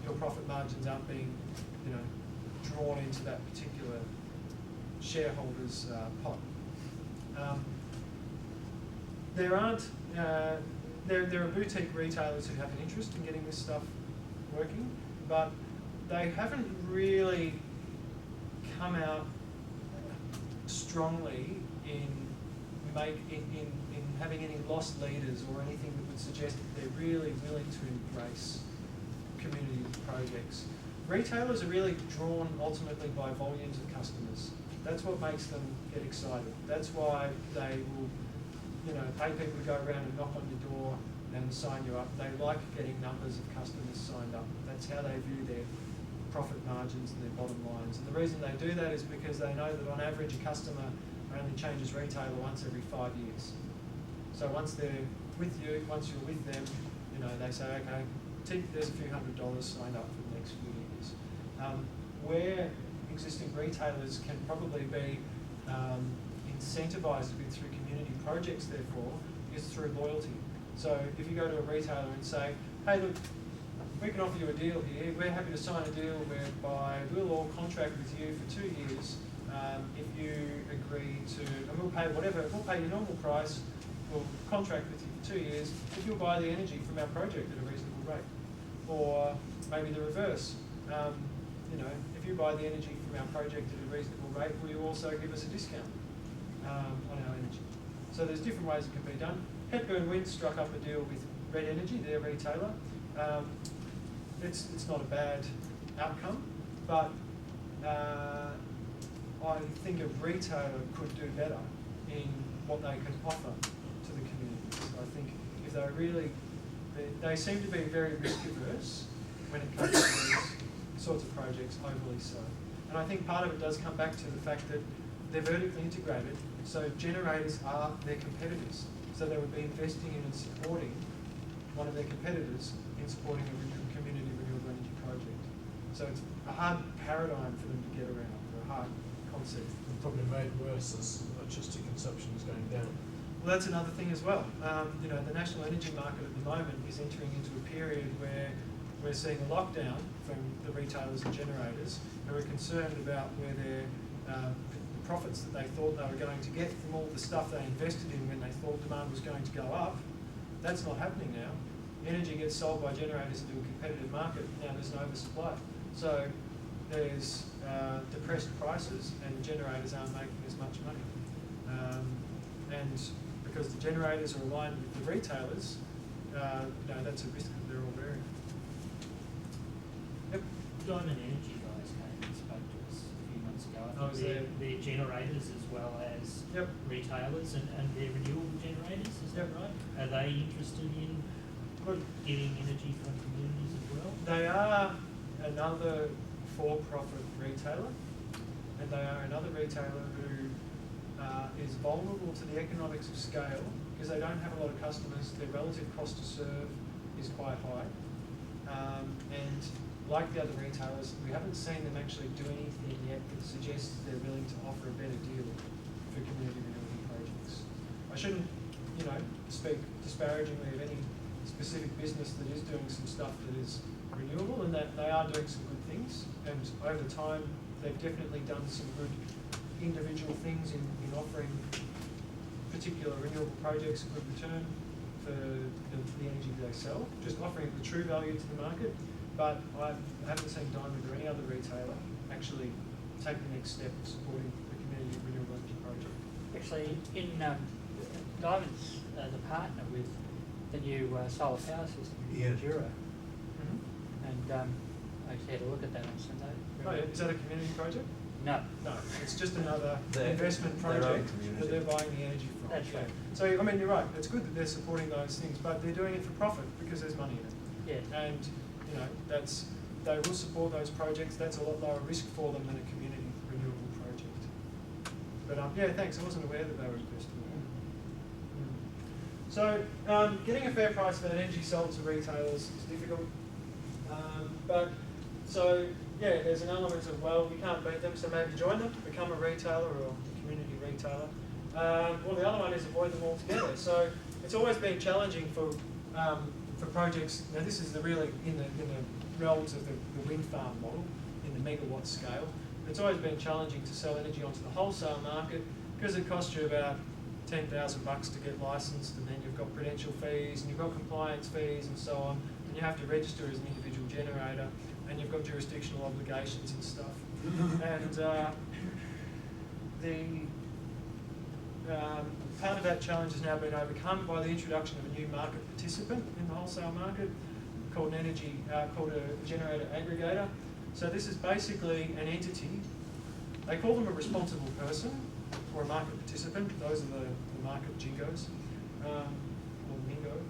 your profit margins aren't being, you know, drawn into that particular shareholder's pot. There are boutique retailers who have an interest in getting this stuff working, but they haven't really come out strongly in having any lost leaders or anything that would suggest that they're really willing to embrace community projects. Retailers are really drawn ultimately by volumes of customers. That's what makes them get excited. That's why they will, you know, pay people to go around and knock on your door and sign you up. They like getting numbers of customers signed up. That's how they view their profit margins and their bottom lines. And the reason they do that is because they know that on average a customer only changes retailer once every 5 years. So once they're with you, once you're with them, you know, they say, okay, there's a few $100 signed up for the next few years. Where existing retailers can probably be incentivised a bit through community projects, therefore, is through loyalty. So if you go to a retailer and say, hey, look, we can offer you a deal here. We're happy to sign a deal whereby we'll all contract with you for 2 years. If you agree to, and we'll pay your normal price, we'll contract with you for 2 years if you'll buy the energy from our project at a reasonable rate. Or maybe the reverse. You know, if you buy the energy from our project at a reasonable rate, will you also give us a discount on our energy? So there's different ways it can be done. Hepburn Wind struck up a deal with Red Energy, their retailer. It's not a bad outcome, but I think a retailer could do better in what they can offer to the community. I think if they really, they seem to be very risk averse when it comes to these sorts of projects, overly so. And I think part of it does come back to the fact that they're vertically integrated, so generators are their competitors. So they would be investing in and supporting one of their competitors in supporting a community renewable energy project. So it's a hard paradigm for them to get around, or a hard concept. And probably made worse as electricity consumption is going down. Well, that's another thing as well. You know, the national energy market at the moment is entering into a period where we're seeing a lockdown from the retailers and generators who are concerned about where their the profits that they thought they were going to get from all the stuff they invested in when they thought demand was going to go up. That's not happening now. Energy gets sold by generators into a competitive market. Now there's no oversupply. So there's depressed prices and the generators aren't making as much money. And because the generators are aligned with the retailers, you know, that's a risk that they're all bearing. Yep. Diamond Energy guys came and spoke to us a few months ago. I Oh, think they're generators as well as Yep. retailers, and they're renewable generators, is that Yep. right? Are they interested in getting energy from communities as well? They are another for-profit retailer, and they are another retailer who is vulnerable to the economics of scale because they don't have a lot of customers. Their relative cost to serve is quite high. And like the other retailers, we haven't seen them actually do anything yet that suggests they're willing to offer a better deal for community renewable projects. I shouldn't, speak disparagingly of any specific business that is doing some stuff that is renewable, and that they are doing some good things, and over time they've definitely done some good individual things in offering particular renewable projects a good return for the energy they sell, just offering the true value to the market. But I haven't seen Diamond or any other retailer actually take the next step of supporting the community renewable energy project. Actually, in Diamond's the partner with the new solar power system in Jura, and I actually had a look at that on Sunday. Oh yeah, is that a community project? No. No, it's just another Their investment own project community. that they're buying the energy from. That's right. So, I mean, you're right, it's good that they're supporting those things, but they're doing it for profit because there's money in it. Yeah. And, they will support those projects. That's a lot lower risk for them than a community renewable project. But, yeah, thanks, I wasn't aware that they were investing in that. So, getting a fair price for that energy sold to retailers is difficult. Yeah, there's an element of, well, we can't beat them, so maybe join them, become a retailer or a community retailer. Well, the other one is avoid them altogether. So it's always been challenging for projects. Now, this is really in the realms of the wind farm model, in the megawatt scale. It's always been challenging to sell energy onto the wholesale market because it costs you about $10,000 to get licensed, and then you've got prudential fees, and you've got compliance fees, and so on. And you have to register as an individual generator, and you've got jurisdictional obligations and stuff. And part of that challenge has now been overcome by the introduction of a new market participant in the wholesale market called a generator aggregator. So this is basically an entity. They call them a responsible person or a market participant. Those are the market jingos, or mingo.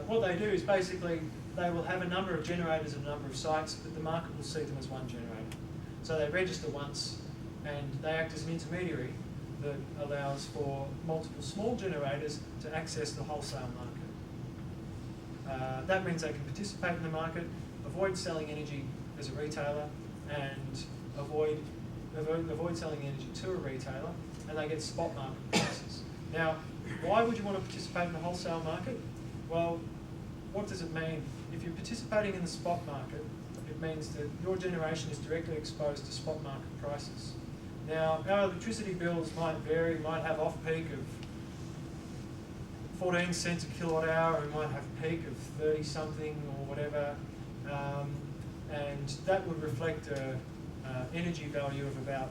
What they do is basically they will have a number of generators at a number of sites, but the market will see them as one generator. So they register once, and they act as an intermediary that allows for multiple small generators to access the wholesale market. That means they can participate in the market, avoid selling energy as a retailer, and avoid selling energy to a retailer, and they get spot market prices. Now, why would you want to participate in the wholesale market? Well, what does it mean? If you're participating in the spot market, it means that your generation is directly exposed to spot market prices. Now, our electricity bills might vary, might have off-peak of 14 cents a kilowatt hour, and might have peak of 30 something or whatever, and that would reflect an energy value of about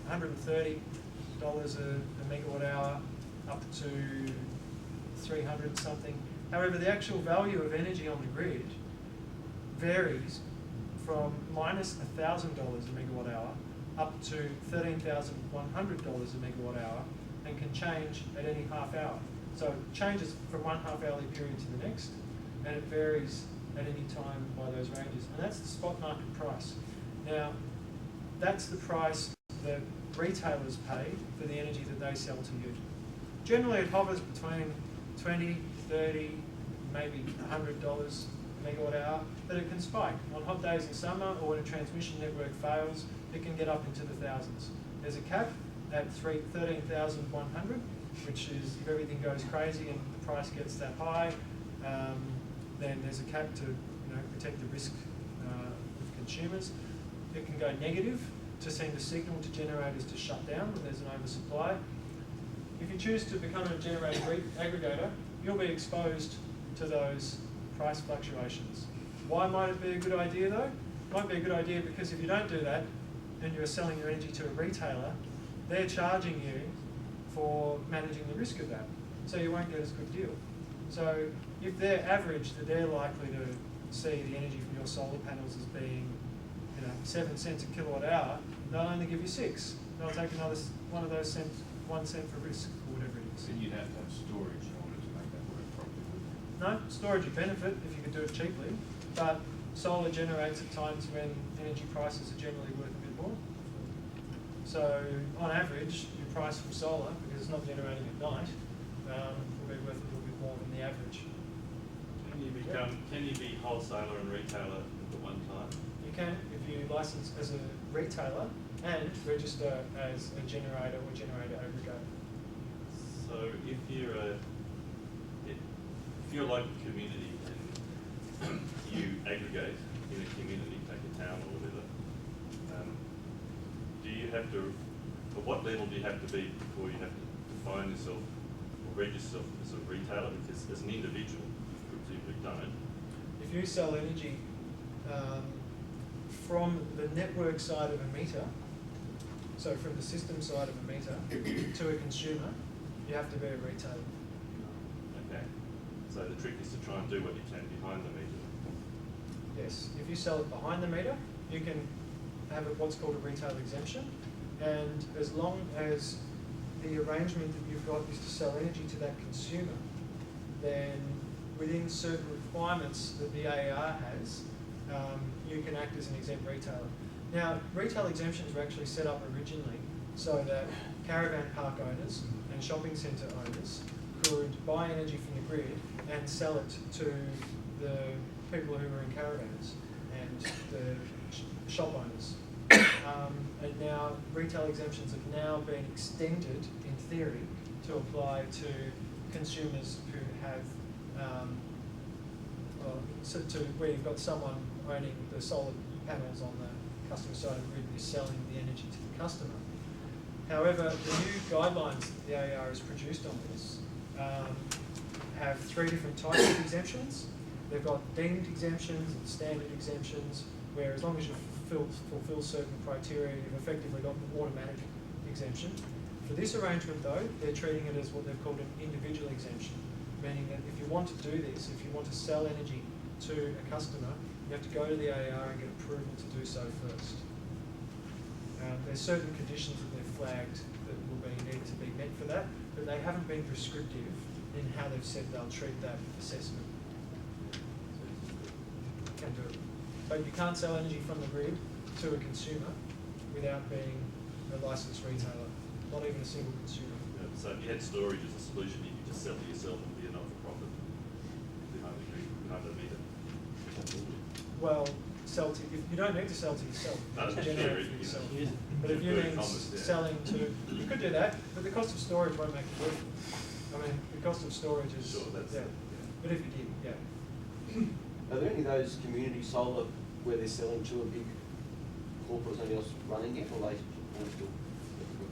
$130 a megawatt hour up to 300 something. However, the actual value of energy on the grid varies from minus $1,000 a megawatt hour up to $13,100 a megawatt hour, and can change at any half hour. So it changes from one half hourly period to the next, and it varies at any time by those ranges. And that's the spot market price. Now, that's the price that retailers pay for the energy that they sell to you. Generally, it hovers between 20, 30, maybe $100 a megawatt hour, but it can spike. On hot days in summer, or when a transmission network fails, it can get up into the thousands. There's a cap at 13,100, which is if everything goes crazy and the price gets that high, then there's a cap to protect the risk of consumers. It can go negative to send a signal to generators to shut down when there's an oversupply. If you choose to become a generator aggregator, you'll be exposed to those price fluctuations. Why might it be a good idea though? It might be a good idea because if you don't do that and you're selling your energy to a retailer, they're charging you for managing the risk of that. So you won't get as good a deal. So if they're average, that they're likely to see the energy from your solar panels as being 7 cents a kilowatt hour, they'll only give you 6. They'll take another one of those cents, 1 cent for risk, or whatever it is. Then you'd have to have storage in order to make that work properly, wouldn't No, storage would benefit if you could do it cheaply, but solar generates at times when energy prices are generally worth a bit more. So on average, you're price from solar, because it's not generating at night, will be worth a little bit more than the average. Can you be wholesaler and retailer at one time? You can, if you license as a retailer and register as a generator or generator aggregator. So if you're a local community and you aggregate in a community, take a town or whatever, do you have to, at what level do you have to be before you have to define yourself or register yourself as a retailer? Because as an individual, you presumably don't. If you sell energy from the network side of a meter, so from the system side of a meter to a consumer, you have to be a retailer. Okay. So the trick is to try and do what you can behind the meter. Yes. If you sell it behind the meter, you can have what's called a retail exemption, and as long as the arrangement that you've got is to sell energy to that consumer, then within certain requirements that the AER has, you can act as an exempt retailer. Now, retail exemptions were actually set up originally so that caravan park owners and shopping centre owners could buy energy from the grid and sell it to the people who were in caravans and the shop owners. And now retail exemptions have now been extended, in theory, to apply to consumers who have, so to where you've got someone owning the solar panels on the customer side of the grid and is selling the energy to the customer. However, the new guidelines that the AER has produced on this have 3 different types of exemptions. They've got deemed exemptions and standard exemptions, where as long as you fulfill certain criteria, you've effectively got an automatic exemption. For this arrangement though, they're treating it as what they've called an individual exemption, meaning that if you want to do this, if you want to sell energy to a customer, you have to go to the AER and get approval to do so first. There's certain conditions that they've flagged that will need to be met for that, but they haven't been prescriptive in how they've said they'll treat that assessment. You can do it. But you can't sell energy from the grid to a consumer without being a licensed retailer, not even a single consumer. Yeah, so if you had storage as a solution, you could just sell to yourself and be a not-for-profit behind the meter. Well, you don't need to sell to yourself. No, You that's generate fair, for you yourself. know. But if you Inverted mean commas, yeah. selling to, you could do that, but the cost of storage won't make it worth it. I mean, the cost of storage is, Sure, that's yeah. it, But if you did, yeah. Are there any of those community solar where they're selling to a big corporate or something else running it, or are they still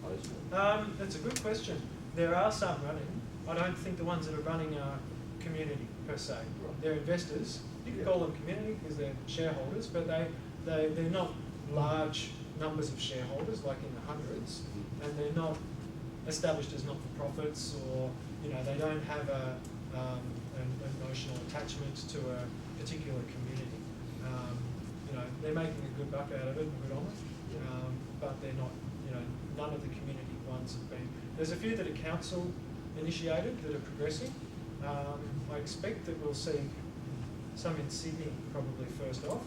proposed it? That's a good question. There are some running. I don't think the ones that are running are community per se. Right. They're investors. You can call them community because they're shareholders, but they're not large numbers of shareholders, like in the hundreds, and they're not established as not-for-profits, or they don't have an emotional attachment to a particular community. They're making a good buck out of it and good on it, but they're not. None of the community ones have been. There's a few that are council initiated that are progressing. I expect that we'll see some in Sydney probably first off.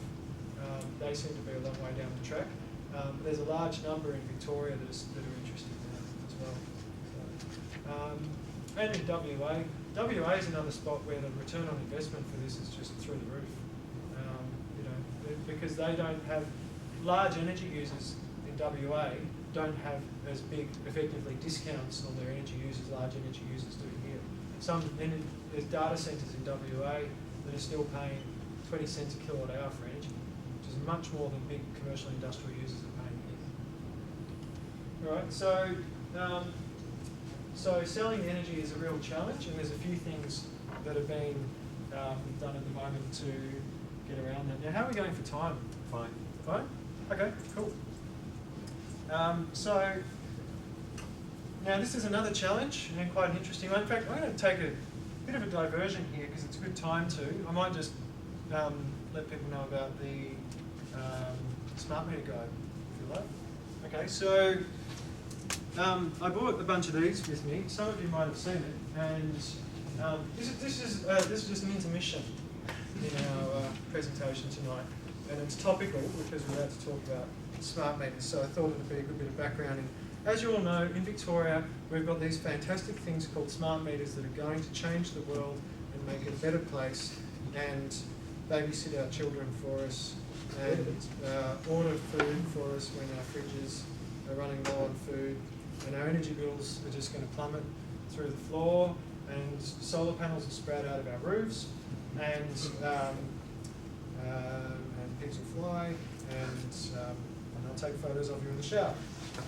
They seem to be a long way down the track. But there's a large number in Victoria that are interested in that as well. So, and in WA. WA is another spot where the return on investment for this is just through the roof. Because they don't have large energy users in WA don't have as big effectively discounts on their energy use as large energy users do here. There's data centres in WA that are still paying 20 cents a kilowatt hour for energy, which is much more than big commercial industrial users are paying here. All right, so selling energy is a real challenge, and there's a few things that are being done at the moment to get around that. Now, how are we going for time? Fine. Fine? Okay, cool. So, now this is another challenge, and quite an interesting one. In fact, I'm going to take a bit of a diversion here because it's a good time to. I might just let people know about the smart meter guide, if you like. Okay, so I brought a bunch of these with me. Some of you might have seen it, and this is just an intermission in our presentation tonight, and it's topical because we're about to talk about smart meters. So I thought it would be a good bit of background as you all know, in Victoria, we've got these fantastic things called smart meters that are going to change the world and make it a better place, and babysit our children for us, and order food for us when our fridges are running low on food, and our energy bills are just going to plummet through the floor, and solar panels will sprout out of our roofs, and pigs will fly, and I'll take photos of you in the shower.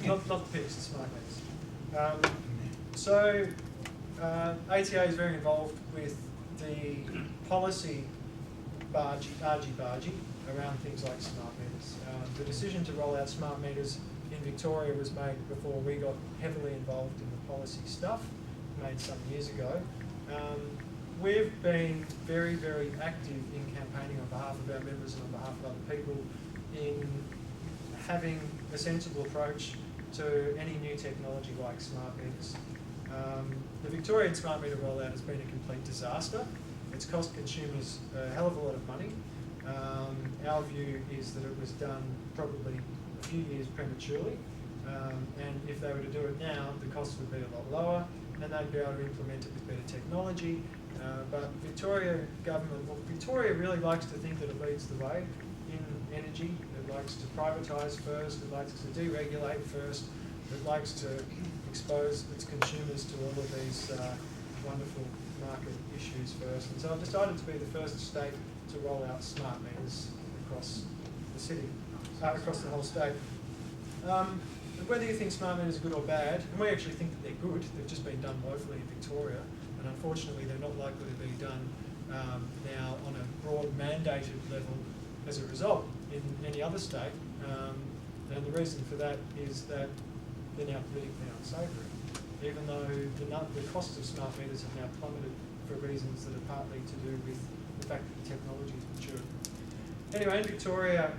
Not the pigs, the smart meters. So ATA is very involved with the policy argy-bargy around things like smart meters. The decision to roll out smart meters in Victoria was made before we got heavily involved in the policy stuff, made some years ago. We've been very, very active in campaigning on behalf of our members and on behalf of other people in having a sensible approach to any new technology like smart meters. The Victorian smart meter rollout has been a complete disaster. It's cost consumers a hell of a lot of money. Our view is that it was done probably a few years prematurely, and if they were to do it now, the costs would be a lot lower, and they'd be able to implement it with better technology. But Victoria really likes to think that it leads the way in energy. It likes to privatise first, it likes to deregulate first, it likes to expose its consumers to all of these wonderful market issues first. And so I've decided to be the first state to roll out smart meters across the city, across the whole state. Whether you think smart meters are good or bad, and we actually think that they're good, they've just been done woefully in Victoria, and unfortunately they're not likely to be done now on a broad mandated level as a result in any other state. And the reason for that is that they're now politically unsavoury, even though the costs of smart meters have now plummeted for reasons that are partly to do with the fact that the technology is mature. Anyway, in Victoria,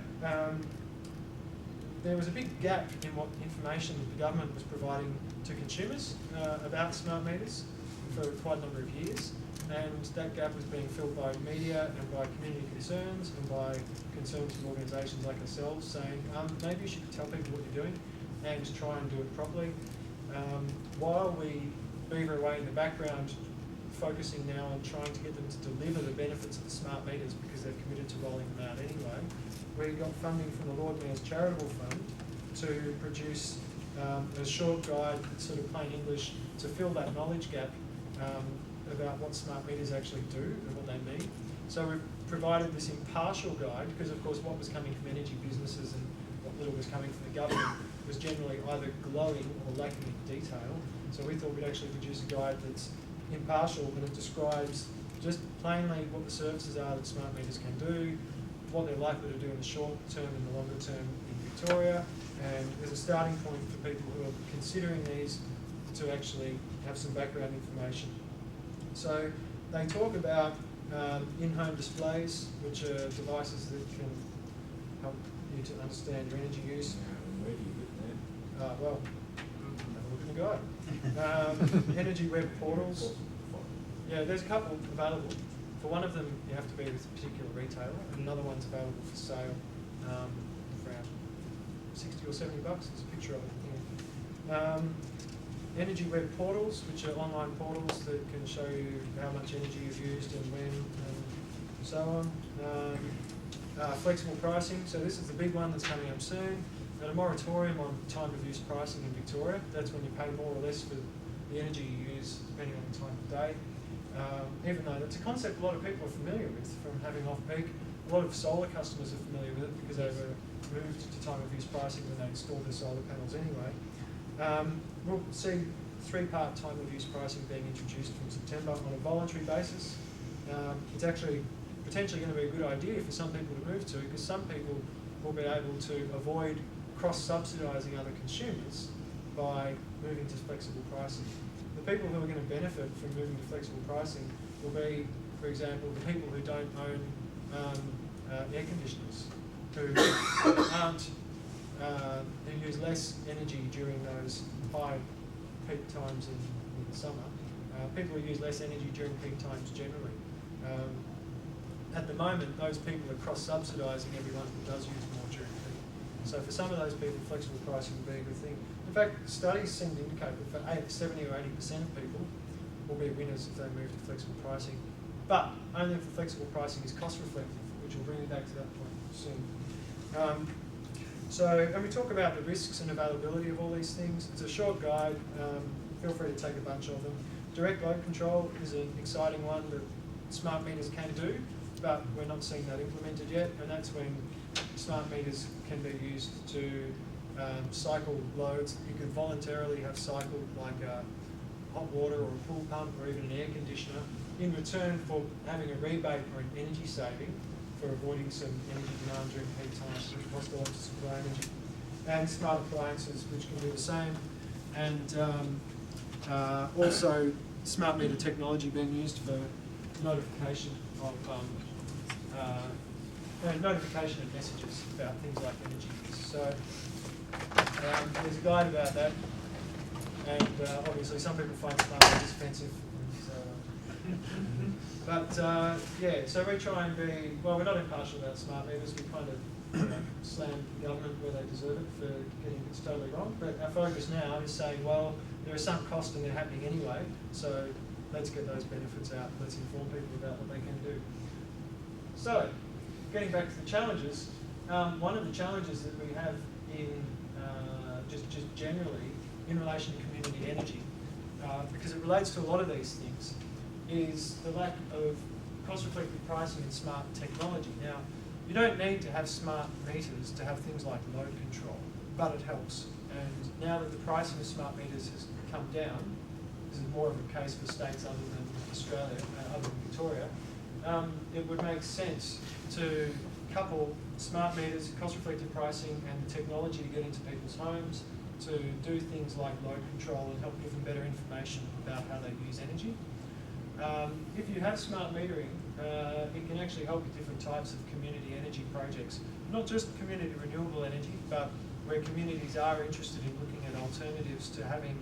there was a big gap in what information the government was providing to consumers about smart meters for quite a number of years, and that gap was being filled by media and by community concerns and by concerns from organisations like ourselves saying, maybe you should tell people what you're doing and try and do it properly. While we beaver away in the background, focusing now on trying to get them to deliver the benefits of the smart meters because they've committed to rolling them out anyway, we got funding from the Lord Mayor's Charitable Fund to produce a short guide, sort of plain English, to fill that knowledge gap about what smart meters actually do and what they mean. So we've provided this impartial guide because, of course, what was coming from energy businesses and what little was coming from the government was generally either glowing or lacking in detail. So we thought we'd actually produce a guide that's impartial, and it describes just plainly what the services are that smart meters can do, what they're likely to do in the short term and the longer term in Victoria, and there's a starting point for people who are considering these to actually have some background information. So they talk about in-home displays, which are devices that can help you to understand your energy use. Well, have a look in the guide. Energy web portals. Yeah, there's a couple available. For one of them, you have to be with a particular retailer, and another one's available for sale for around $60 or $70. There's a picture of it here. Energy web portals, which are online portals that can show you how much energy you've used and when, and so on. Flexible pricing. So this is the big one that's coming up soon. And a moratorium on time of use pricing in Victoria. That's when you pay more or less for the energy you use depending on the time of day. Even though it's a concept a lot of people are familiar with from having off-peak. A lot of solar customers are familiar with it because they were moved to time of use pricing when they installed their solar panels anyway. We'll see 3-part time of use pricing being introduced from September on a voluntary basis. It's actually potentially going to be a good idea for some people to move to, because some people will be able to avoid cross-subsidising other consumers by moving to flexible pricing. The people who are going to benefit from moving to flexible pricing will be, for example, the people who don't own air conditioners, who aren't, who use less energy during those high peak times in the summer. People who use less energy during peak times generally. At the moment, those people are cross-subsidising everyone who does use more during peak. So for some of those people, flexible pricing would be a good thing. In fact, studies seem to indicate that for 70 or 80% of people will be winners if they move to flexible pricing. But only if the flexible pricing is cost reflective, which will bring me back to that point soon. And we talk about the risks and availability of all these things. It's a short guide. Feel free to take a bunch of them. Direct load control is an exciting one that smart meters can do, but we're not seeing that implemented yet, and that's when smart meters can be used to cycle loads. You could voluntarily have cycled like a hot water or a pool pump or even an air conditioner in return for having a rebate or an energy saving for avoiding some energy demand during peak times, which cost a lot to supply energy. And smart appliances, which can do the same. And also smart meter technology being used for notification of notification of messages about things like energy use. So there's a guide about that. And obviously some people find smart meters offensive. Yeah, so we try and be, well, we're not impartial about smart meters. We kind of slam the government where they deserve it for getting bits totally wrong. But our focus now is saying, well, there is some cost and they're happening anyway, so let's get those benefits out. Let's inform people about what they can do. So, getting back to the challenges, one of the challenges that we have in just generally in relation to community energy, because it relates to a lot of these things, is the lack of cost-reflective pricing and smart technology. Now, you don't need to have smart meters to have things like load control, but it helps. And now that the pricing of smart meters has come down, this is more of a case for states other than Australia, other than Victoria, it would make sense to couple smart meters, cost-reflective pricing, and the technology to get into people's homes to do things like load control and help give them better information about how they use energy. If you have smart metering, it can actually help with different types of community energy projects. Not just community renewable energy, but where communities are interested in looking at alternatives to having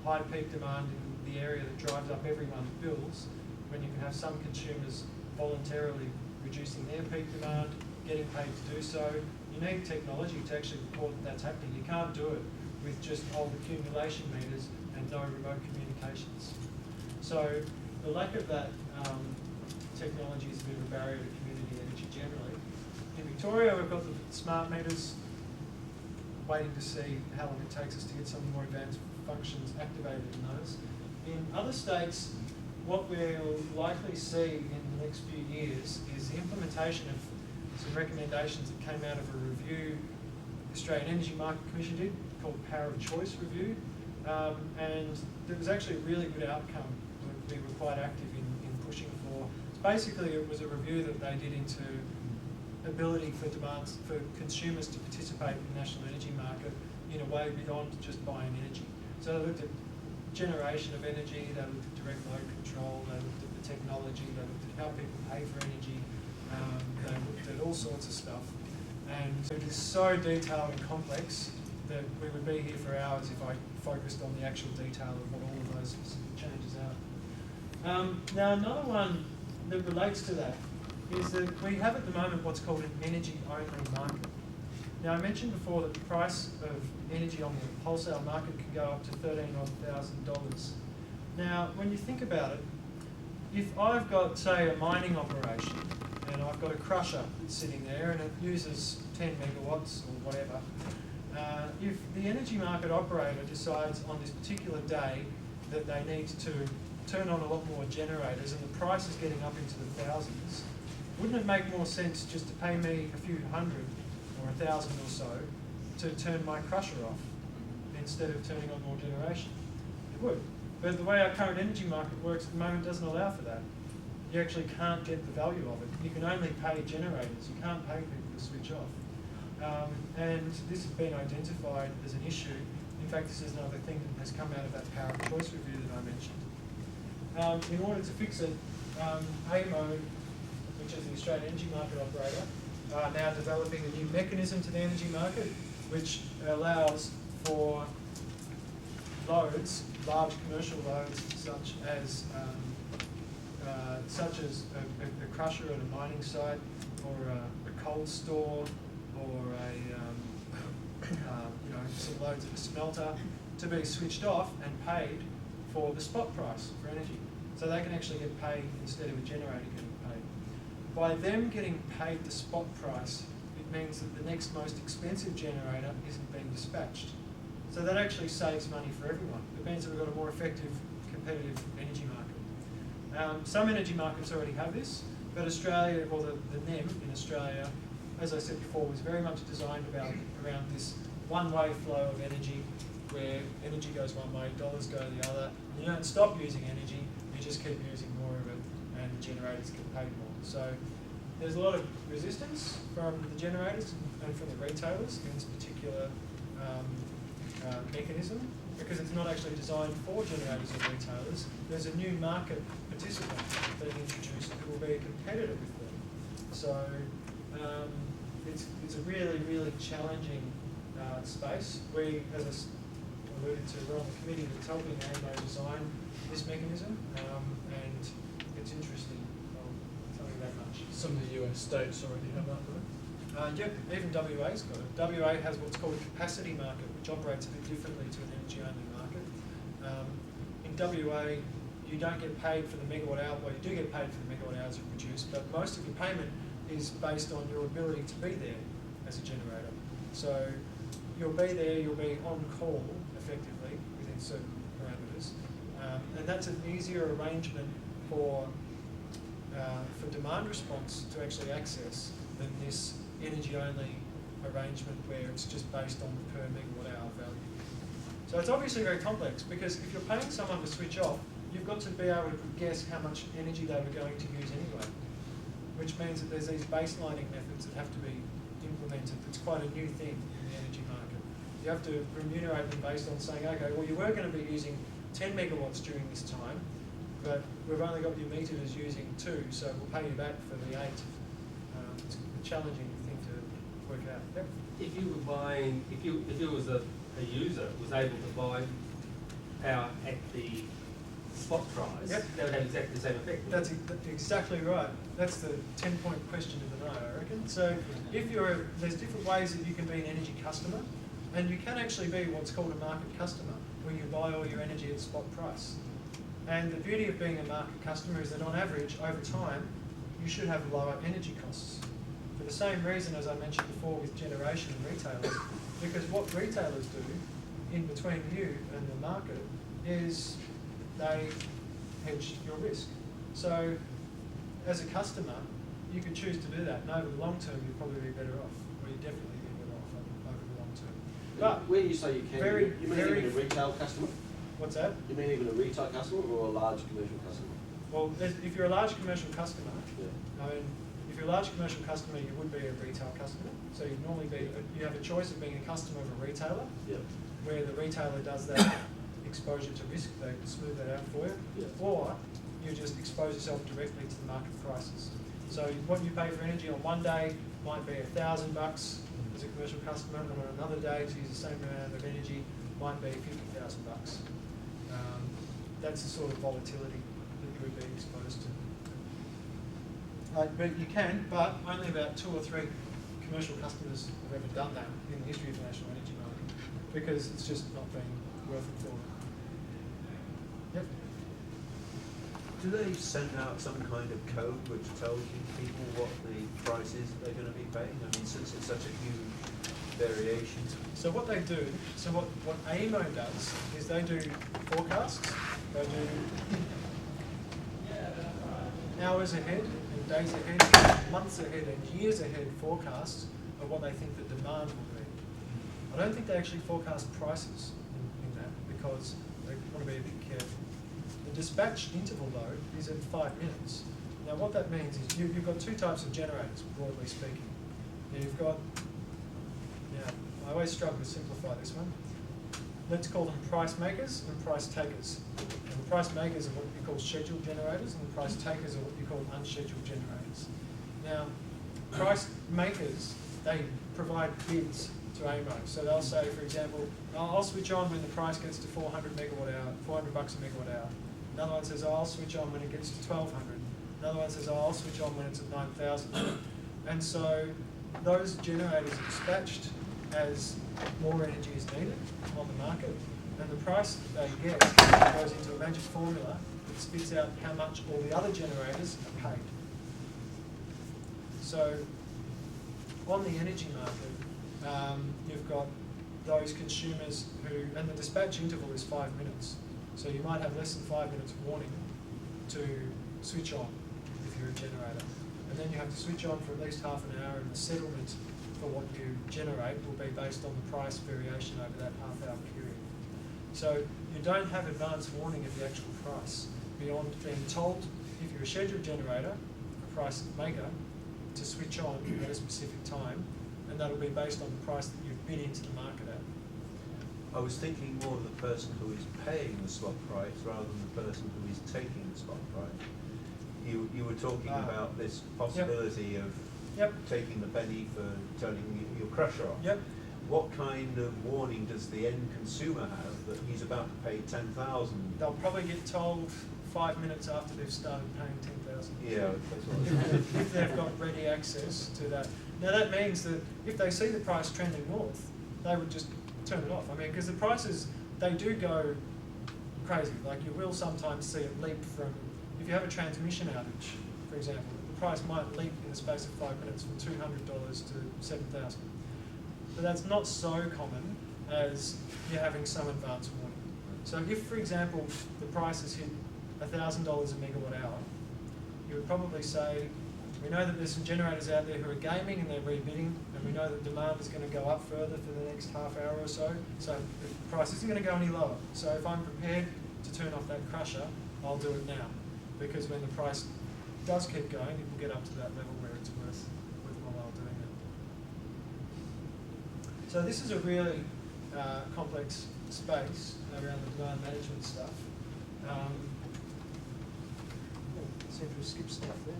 high peak demand in the area that drives up everyone's bills, when you can have some consumers voluntarily reducing their peak demand, getting paid to do so. You need technology to actually report that that's happening. You can't do it with just old accumulation meters and no remote communications. So the lack of that technology is a bit of a barrier to community energy generally. In Victoria, we've got the smart meters, waiting to see how long it takes us to get some more advanced functions activated in those. In other states, what we'll likely see in the next few years is the implementation of some recommendations that came out of a review the Australian Energy Market Commission did, called Power of Choice Review. And there was actually a really good outcome that we were quite active in pushing for. Basically, it was a review that they did into ability for demands for consumers to participate in the national energy market in a way beyond just buying energy. So they looked at generation of energy, they looked at direct load control, they looked at the technology, they looked at how people pay for energy, they looked at all sorts of stuff. And it is so detailed and complex that we would be here for hours if I focused on the actual detail of what all of those specific changes are. Now another one that relates to that is that we have at the moment what's called an energy-only market. Now I mentioned before that the price of energy on the wholesale market can go up to $13,000. Now when you think about it, if I've got, say, a mining operation and I've got a crusher that's sitting there and it uses 10 megawatts or whatever, if the energy market operator decides on this particular day that they need to turn on a lot more generators and the price is getting up into the thousands, wouldn't it make more sense just to pay me a few hundred or 1,000 or so to turn my crusher off instead of turning on more generation? It would. But the way our current energy market works at the moment doesn't allow for that. You actually can't get the value of it. You can only pay generators. You can't pay people to switch off. And this has been identified as an issue. In fact, this is another thing that has come out of that Power of Choice review that I mentioned. In order to fix it, AMO, which is the Australian Energy Market Operator, are now developing a new mechanism to the energy market, which allows for loads, large commercial loads, such as a crusher at a mining site, or a cold store, or some loads at a smelter to be switched off and paid for the spot price for energy. So they can actually get paid instead of a generator getting paid. By them getting paid the spot price, it means that the next most expensive generator isn't being dispatched. So that actually saves money for everyone. It means that we've got a more effective, competitive energy market. Some energy markets already have this, but Australia, or the NEM in Australia, as I said before, was very much designed around this one-way flow of energy, where energy goes one way, dollars go the other. You don't stop using energy, you just keep using more of it, and the generators get paid more. So there's a lot of resistance from the generators and from the retailers in this particular mechanism, because it's not actually designed for generators or retailers. There's a new market participant being introduced that will be a competitor with them. So it's a really, really challenging space. We, as I alluded to, we're on the committee that's helping AMO design this mechanism, and it's interesting. I'll tell you that much. Some of the US states already have that, do they? Yep, even WA's got it. WA has what's called a capacity market, which operates a bit differently to an energy-only market. In WA, you don't get paid for the megawatt hour, well, you do get paid for the megawatt hours you produce, but most of your payment is based on your ability to be there as a generator. So you'll be there, you'll be on call, effectively, within certain parameters. And that's an easier arrangement for demand response to actually access than this energy-only arrangement where it's just based on the per megawatt hour value. So it's obviously very complex, because if you're paying someone to switch off, you've got to be able to guess how much energy they were going to use anyway, which means that there's these baselining methods that have to be implemented. It's quite a new thing in the energy market. You have to remunerate them based on saying, okay, well, you were going to be using 10 megawatts during this time, but we've only got your meter as using 2, so we'll pay you back for the 8. It's a challenging thing to work out. Yep. If you were buying, if you was a user was able to buy power at the spot price, yep, that would have exactly the same effect. That's exactly right. That's the 10-point question of the night, I reckon. So if there's different ways that you can be an energy customer, and you can actually be what's called a market customer, where you buy all your energy at spot price. And the beauty of being a market customer is that on average, over time, you should have lower energy costs. For the same reason as I mentioned before with generation and retailers, because what retailers do in between you and the market is they hedge your risk. So as a customer, you could choose to do that, and over the long term, you'd probably be better off, or you'd definitely be better off over the long term. But where you say you can, you mean even a retail customer? What's that? You mean even a retail customer or a large commercial customer? Well, if you're a large commercial customer, yeah. I mean, if you're a large commercial customer, you would be a retail customer. So you'd normally be, you have a choice of being a customer of a retailer, yeah, where the retailer does that exposure to risk, they smooth that out for you, yeah, or you just expose yourself directly to the market prices. So what you pay for energy on one day might be $1,000 as a commercial customer, and on another day to use the same amount of energy might be $50,000. That's the sort of volatility that you would be exposed to. But you can, but only about 2 or 3 commercial customers have ever done that in the history of the national energy market, because it's just not been worth it for them. Yep. Do they send out some kind of code which tells people what the price is they're going to be paying? I mean, since it's such a huge variation. So what they do, so what AEMO does is they do forecasts. They do hours ahead and days ahead, months ahead and years ahead forecasts of what they think the demand will be. I don't think they actually forecast prices in that, because they want to be a bit careful. The dispatch interval load is at 5 minutes. Now what that means is you've got 2 types of generators, broadly speaking. You've got, I always struggle to simplify this one. Let's call them price makers and price takers. And the price makers are what you call scheduled generators, and the price takers are what you call unscheduled generators. Now, price makers, they provide bids to AEMO. So they'll say, for example, I'll switch on when the price gets to 400 megawatt hour, $400 a megawatt hour. Another one says, I'll switch on when it gets to 1200. Another one says, I'll switch on when it's at 9,000. And so those generators are dispatched as more energy is needed on the market, and the price that they get goes into a magic formula that spits out how much all the other generators are paid. So on the energy market, you've got those consumers who, and the dispatch interval is 5 minutes. So you might have less than 5 minutes warning to switch on if you're a generator. And then you have to switch on for at least half an hour, and the settlement for what you generate will be based on the price variation over that half-hour period. So you don't have advance warning of the actual price beyond being told, if you're a scheduled generator, a price maker, to switch on at a specific time, and that'll be based on the price that you've bid into the market at. I was thinking more of the person who is paying the spot price rather than the person who is taking the spot price. You were talking about this possibility of taking the penny for turning your crusher off. Yep. What kind of warning does the end consumer have that he's about to pay 10,000? They'll probably get told 5 minutes after they've started paying 10,000. Yeah, that's what I was thinking. If they've got ready access to that. Now that means that if they see the price trending north, they would just turn it off. I mean, because the prices, they do go crazy. Like you will sometimes see it leap from, if you have a transmission outage, for example, the price might leap in the space of 5 minutes from $200 to $7,000. But that's not so common as you're having some advance warning. So if, for example, the price has hit $1,000 a megawatt hour, you would probably say, we know that there's some generators out there who are gaming and they're rebidding, and we know that demand is going to go up further for the next half hour or so, so the price isn't going to go any lower. So if I'm prepared to turn off that crusher, I'll do it now, because when the price does keep going, it will get up to that level where it's worthwhile doing that. So this is a really complex space around the demand management stuff. Seem to have skipped stuff there.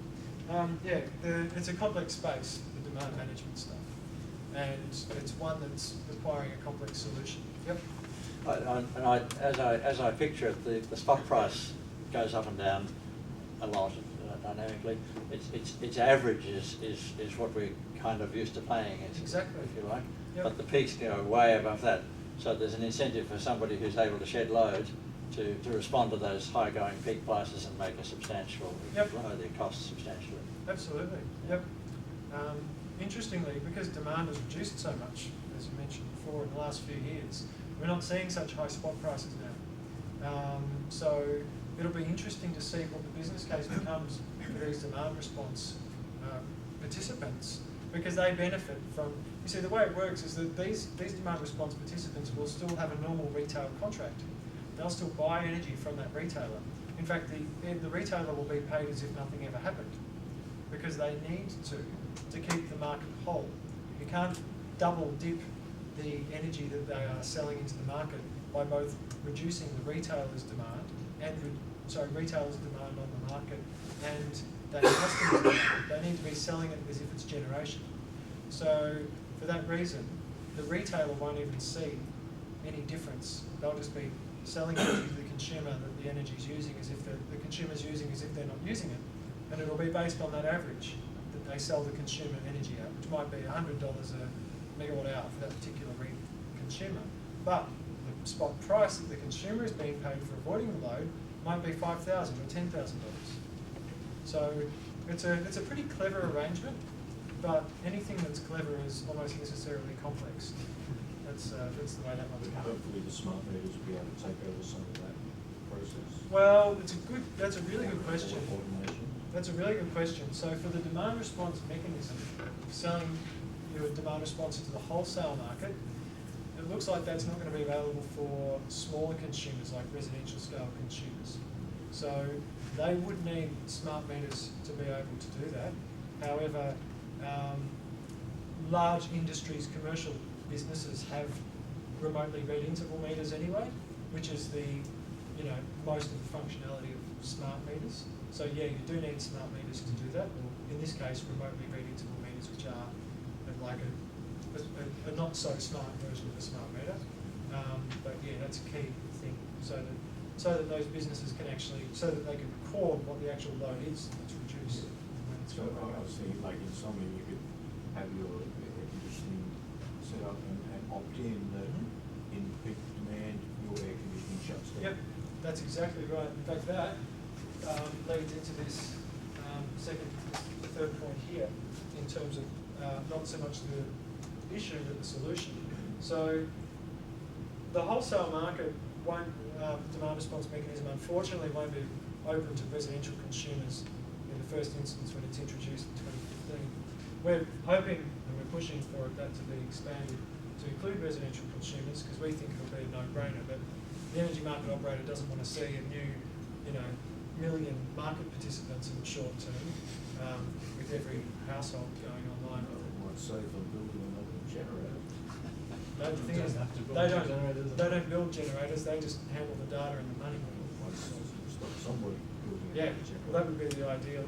It's a complex space, the demand management stuff, and it's one that's requiring a complex solution. Yep. As I picture it, the spot price goes up and down a lot dynamically. Its average is what we're kind of used to playing at, exactly, if you like. Yep. But the peaks go way above that. So there's an incentive for somebody who's able to shed load to respond to those high going peak prices and make a substantial, lower their costs substantially. Absolutely, yep. Interestingly, because demand has reduced so much, as you mentioned before, in the last few years, we're not seeing such high spot prices now. So it'll be interesting to see what the business case becomes for these demand response participants, because they benefit from, you see, the way it works is that these demand response participants will still have a normal retail contract. They'll still buy energy from that retailer. In fact, the retailer will be paid as if nothing ever happened, because they need to keep the market whole. You can't double dip the energy that they are selling into the market by both reducing the retailer's demand and retailers' demand on the market and their customers' demand. They need to be selling it as if it's generation. So for that reason, the retailer won't even see any difference. They'll just be selling energy to the consumer that the energy is using as if the consumer's using as if they're not using it. And it'll be based on that average that they sell the consumer energy at, which might be $100 a megawatt hour for that particular consumer. But the spot price that the consumer is being paid for avoiding the load might be $5,000 or $10,000. So it's a pretty clever arrangement, but anything that's clever is almost necessarily complex. That's the way that one's going. Hopefully the smart meters will be able to take over some of that process. Well, that's a really good question. Automation. That's a really good question. So for the demand response mechanism, selling your demand response into the wholesale market, it looks like that's not going to be available for smaller consumers like residential scale consumers. So they would need smart meters to be able to do that. However, large industries, commercial businesses have remotely read interval meters anyway, which is most of the functionality of smart meters. So yeah, you do need smart meters to do that, or in this case, remotely read interval meters, which are like a not so smart version of a smart meter. But yeah, that's a key thing, so that those businesses can so that they can record what the actual load is that's reduced. So I was thinking, like in something you could have your air conditioning set up and opt in that in peak demand, your air conditioning shuts down. Yep, that's exactly right. In fact, that leads into this third point here, in terms of not so much the issue but the solution. So the wholesale market won't, demand response mechanism unfortunately won't be open to residential consumers in the first instance when it's introduced in 2015. We're hoping and we're pushing for that to be expanded to include residential consumers because we think it'll be a no-brainer, but the energy market operator doesn't want to see a new, million market participants in the short term with every household going online. Well, it might save them building another generator. No, the thing is, they don't build generators, they just handle the data and the money. Stop somebody building Yeah, a generator. well, that would be the ideal,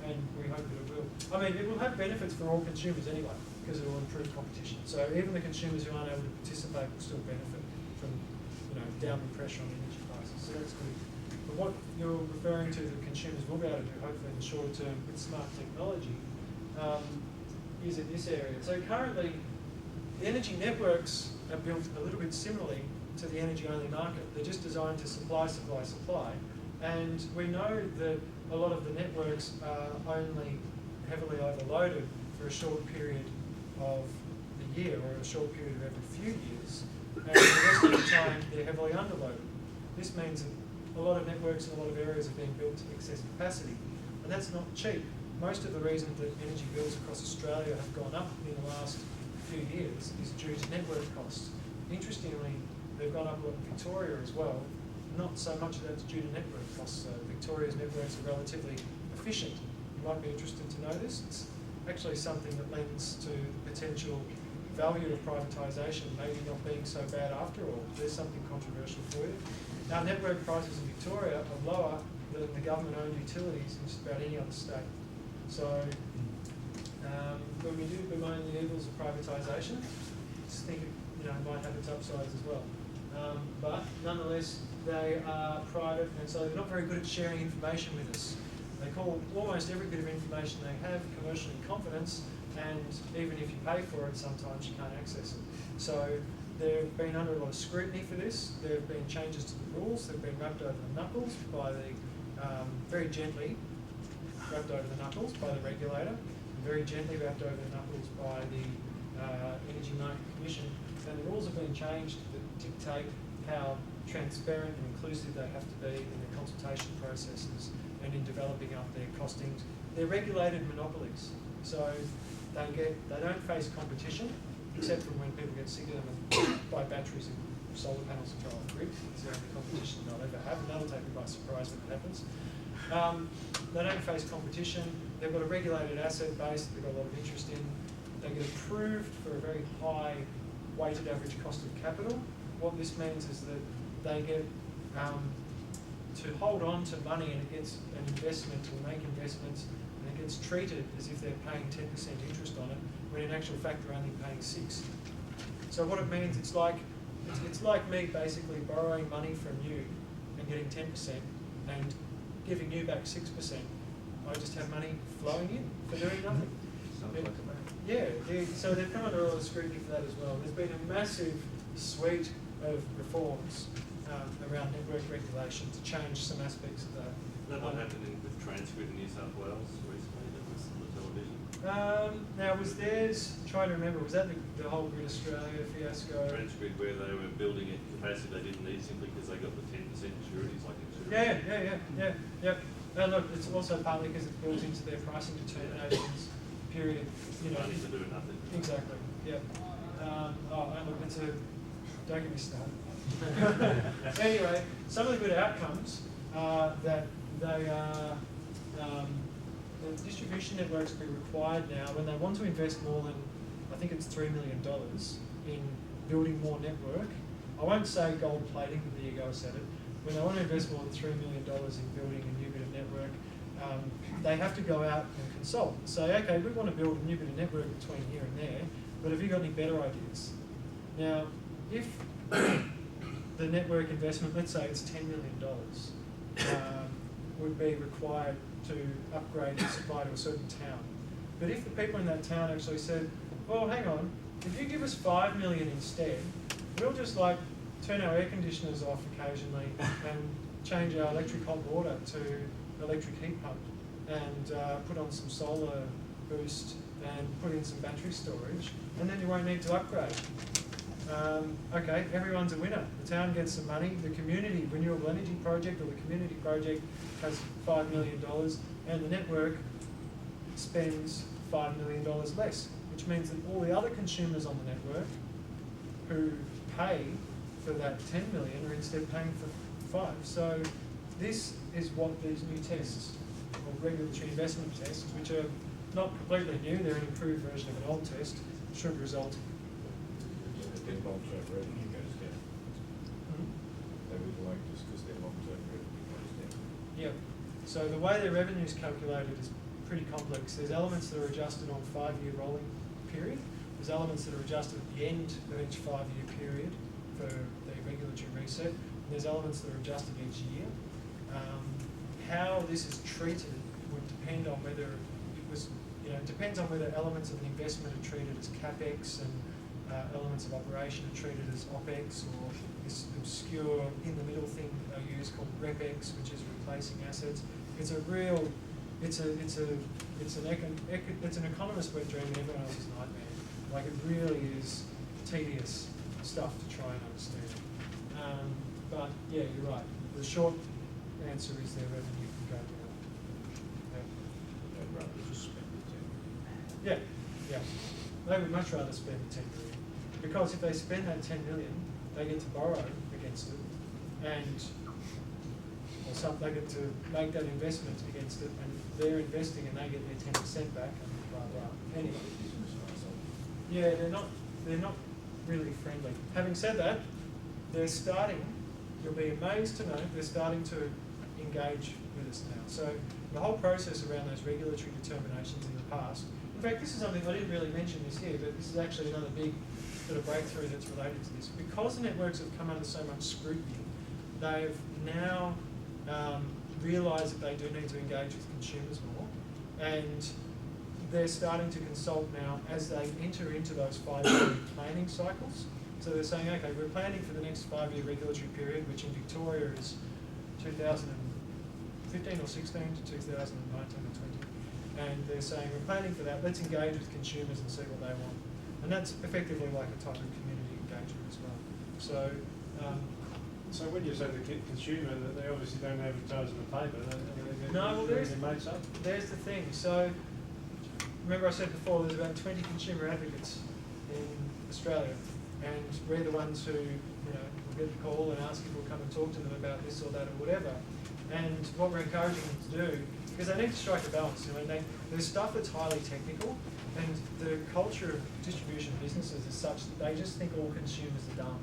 and we hope that it will. I mean, it will have benefits for all consumers anyway, because it will improve competition. So even the consumers who aren't able to participate will still benefit from, downward pressure on energy prices. So that's good. But what you're referring to, the consumers will be able to do, hopefully in the shorter term with smart technology, is in this area. So currently, the energy networks are built a little bit similarly to the energy-only market. They're just designed to supply, supply, supply. And we know that a lot of the networks are only heavily overloaded for a short period of the year or a short period of every few years. And the rest of the time, they're heavily underloaded. This means that a lot of networks in a lot of areas are being built to excess capacity. And that's not cheap. Most of the reason that energy bills across Australia have gone up in the last few years is due to network costs. Interestingly, they've gone up a lot in Victoria as well. Not so much of that's due to network costs. Victoria's networks are relatively efficient. You might be interested to know this. It's actually something that lends to the potential value of privatisation maybe not being so bad after all. There's something controversial for you. Now, network prices in Victoria are lower than the government-owned utilities in just about any other state. So when we do bemoan the evils of privatisation, just think it might have its upsides as well. But nonetheless, they are private, and so they're not very good at sharing information with us. They call almost every bit of information they have commercial in confidence, and even if you pay for it, sometimes you can't access it. So they've been under a lot of scrutiny for this. There have been changes to the rules. They've been wrapped over the knuckles by the, very gently wrapped over the knuckles by the regulator, and very gently wrapped over the knuckles by the Energy Market Commission. And the rules have been changed that dictate how transparent and inclusive they have to be in the consultation processes and in developing up their costings. They're regulated monopolies, so they don't face competition, except from when people get sick of them and buy batteries and solar panels and throw on the grid. It's the only competition they'll ever have, and that'll take me by surprise when it happens. They don't face competition. They've got a regulated asset base that they've got a lot of interest in. They get approved for a very high weighted average cost of capital. What this means is that they get to hold on to money, and it gets an investment or make investments, and it gets treated as if they're paying 10% interest on it, when in actual fact they're only paying 6%. So what it means, it's like me basically borrowing money from you and getting 10% and giving you back 6%. I just have money flowing in for doing nothing. Sounds like a bank. Yeah, so they've come under a lot of scrutiny for that as well. There's been a massive suite of reforms around network regulation to change some aspects of that. That what happened with Transgrid in New South Wales recently, that was on the television? Now, was theirs, trying to remember, was that the whole Grid Australia fiasco? Transgrid, where they were building at capacity they didn't need simply because they got the 10% maturities like insurance. Yeah. And look, it's also partly because it's built into their pricing determinations period. Money to do nothing. Exactly. Yeah. And look, don't get me started. Anyway, some of the good outcomes are that they are, the distribution networks will be required now when they want to invest more than, I think it's $3 million in building more network. I won't say gold plating, but there you go, I said it. When they want to invest more than $3 million in building a new bit of network, they have to go out and consult and say, okay, we want to build a new bit of network between here and there, but have you got any better ideas? Now, if the network investment, let's say it's $10 million, would be required to upgrade and supply to a certain town, But if the people in that town actually said, well, hang on, if you give us 5 million instead, we'll just like turn our air conditioners off occasionally and change our electric hot water to electric heat pump and put on some solar boost and put in some battery storage, and then you won't need to upgrade. Okay, everyone's a winner. The town gets some money, the community renewable energy project or the community project has $5 million, and the network spends $5 million less, which means that all the other consumers on the network who pay for that 10 million are instead paying for 5. So this is what these new tests, or regulatory investment tests, which are not completely new, they're an improved version of an old test, should result in. Their long-term revenue goes down. They would like this because their long-term revenue goes down. Yep. So the way their revenue is calculated is pretty complex. There's elements that are adjusted on a 5-year rolling period. There's elements that are adjusted at the end of each 5-year period for the regulatory reset. And there's elements that are adjusted each year. How this is treated would depend on whether it was, it depends on whether elements of an investment are treated as capex and elements of operation are treated as OPEX, or this obscure in-the-middle thing they use called REPEX, which is replacing assets. It's a real, it's an economist's wet dream and everyone else's nightmare. Like, it really is tedious stuff to try and understand. But yeah, you're right. The short answer is their revenue can go down. They'd rather just spend the 10 million. Yeah, yeah. They would much rather spend 10 million. Because if they spend that 10 million, they get to borrow against it, and they get to make that investment against it, and they're investing and they get their 10% back, and blah blah. Anyway, yeah, they're not really friendly. Having said that, they're starting. You'll be amazed to know they're starting to engage with us now. So the whole process around those regulatory determinations in the past. In fact, this is something I didn't really mention this here, but this is actually another big sort of breakthrough that's related to this. Because the networks have come under so much scrutiny, they've now realised that they do need to engage with consumers more, and they're starting to consult now as they enter into those 5-year planning cycles. So they're saying, okay, we're planning for the next 5-year regulatory period, which in Victoria is 2015 or 16 to 2019 or 20. And they're saying, we're planning for that, let's engage with consumers and see what they want. And that's effectively like a type of community engagement as well. So, so when you say the consumer, that they obviously don't advertise in the paper, no, well, there's the thing. So, remember I said before, there's about 20 consumer advocates in Australia, and we're the ones who, will get the call and ask if we'll come and talk to them about this or that or whatever. And what we're encouraging them to do, because they need to strike a balance. There's stuff that's highly technical, and the culture of distribution businesses is such that they just think all consumers are dumb.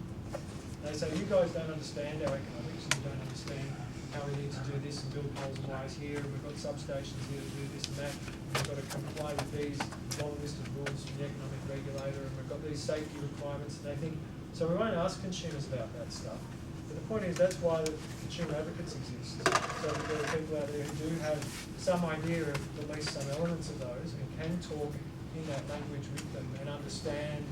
They say, you guys don't understand our economics, and you don't understand how we need to do this and build poles and wires here, and we've got substations here to do this and that, and we've got to comply with these long list of rules from the economic regulator, and we've got these safety requirements, and they think, so we won't ask consumers about that stuff. But the point is, that's why the consumer advocates exist. So there are people out there who do have some idea of at least some elements of those, and can talk in that language with them and understand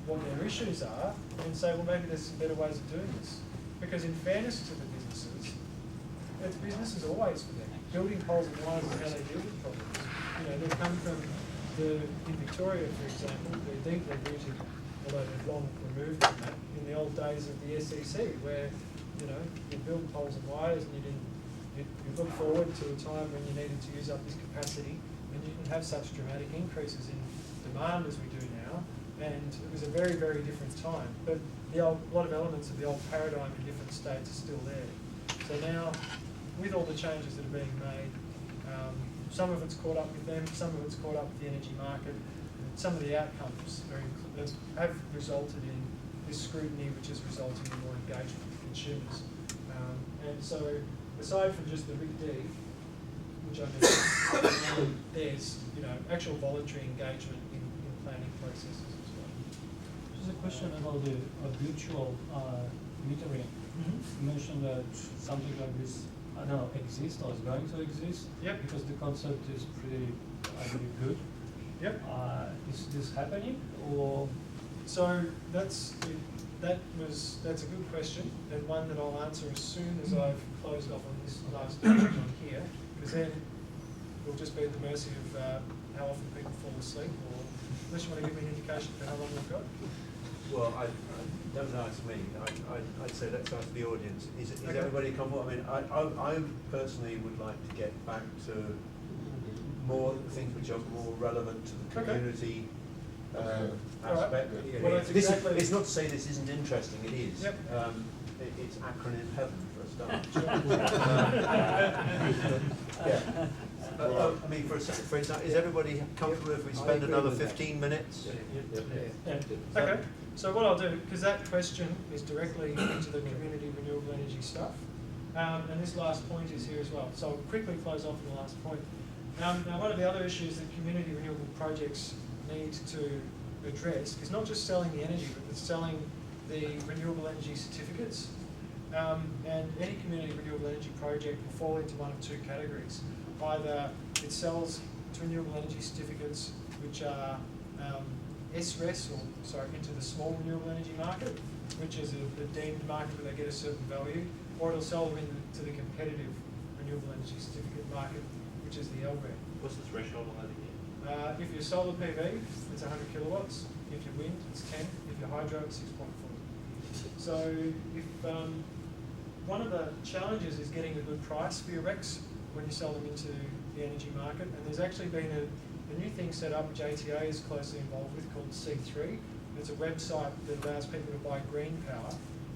what their issues are, and say, well, maybe there's some better ways of doing this. Because in fairness to the businesses, it's businesses always for them. Building poles and wires is how they deal with problems. They come from in Victoria, for example, they're deeply rooted, although they've long removed from that, in the old days of the SEC, where, you build poles and wires and you look forward to a time when you needed to use up this capacity, and you didn't have such dramatic increases in demand as we do now. And it was a very, very different time. But a lot of elements of the old paradigm in different states are still there. So now, with all the changes that are being made, some of it's caught up with them, some of it's caught up with the energy market, and some of the outcomes have resulted in this scrutiny, which has resulted in more engagement with consumers. And so, aside from just the big D, which I mentioned, there's actual voluntary engagement in planning processes. Just a question about the virtual metering. You mentioned that something like this, exists or is going to exist. Yep. Because the concept is pretty, I believe, good. Yep. Is this happening, or? So that's a good question, and one that I'll answer as soon as I've closed off on this last division on here, because then we'll just be at the mercy of how often people fall asleep, or unless you want to give me an indication for how long we've got. Well, don't ask me. I'd say let's ask the audience. Is Okay. everybody comfortable? I mean, I personally would like to get back to more things which are more relevant to the Okay. community All aspect. right. You know, Well, that's this exactly- it's not to say this isn't interesting. It is. Yep. It's acronym heaven for a start. Sure. Yeah. I mean, for example, is everybody comfortable if we spend another 15 minutes? Yeah. Okay, so what I'll do, because that question is directly into the community renewable energy stuff, and this last point is here as well. So I'll quickly close off on the last point. Now, one of the other issues that community renewable projects need to address is not just selling the energy, but it's selling the renewable energy certificates. And any community renewable energy project will fall into one of two categories. Either it sells to renewable energy certificates which are SRES, or sorry, into the small renewable energy market, which is a deemed market where they get a certain value, or it'll sell them into the competitive renewable energy certificate market, which is the LREM. What's the threshold on that again? If you're solar PV, it's 100 kilowatts. If you're wind, it's 10. If you're hydro, it's 6.4. So if one of the challenges is getting a good price for your RECs when you sell them into the energy market, and there's actually been a new thing set up which ATA is closely involved with called C3. It's a website that allows people to buy green power,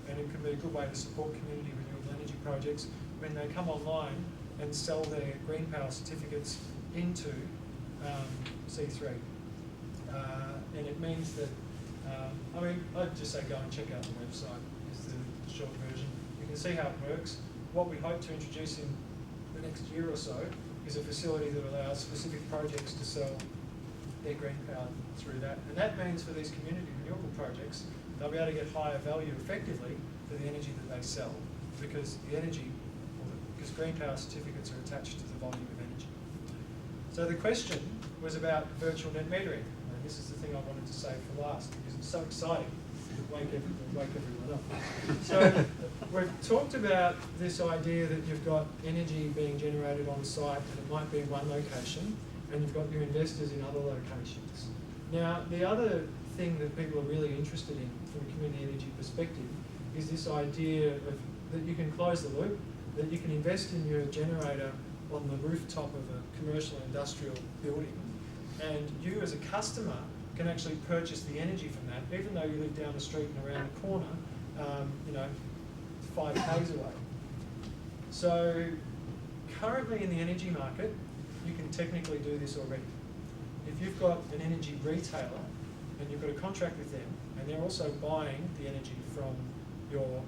and it can be a good way to support community renewable energy projects when they come online and sell their green power certificates into C3. And it means that, I mean, I'd just say go and check out the website, is the short version. You can see how it works. What we hope to introduce in the next year or so is a facility that allows specific projects to sell their green power through that. And that means for these community renewable projects, they'll be able to get higher value effectively for the energy that they sell, because the energy, because green power certificates are attached to the volume of energy. So the question was about virtual net metering. And this is the thing I wanted to say for last, because it's so exciting to wake everyone up. So we've talked about this idea that you've got energy being generated on site, and it might be in one location, and you've got your investors in other locations. Now, the other thing that people are really interested in from a community energy perspective is this idea of that you can close the loop, that you can invest in your generator on the rooftop of a commercial industrial building, and you as a customer can actually purchase the energy from that, even though you live down the street and around the corner, 5 k's away. So currently in the energy market, you can technically do this already. If you've got an energy retailer and you've got a contract with them, and they're also buying the energy from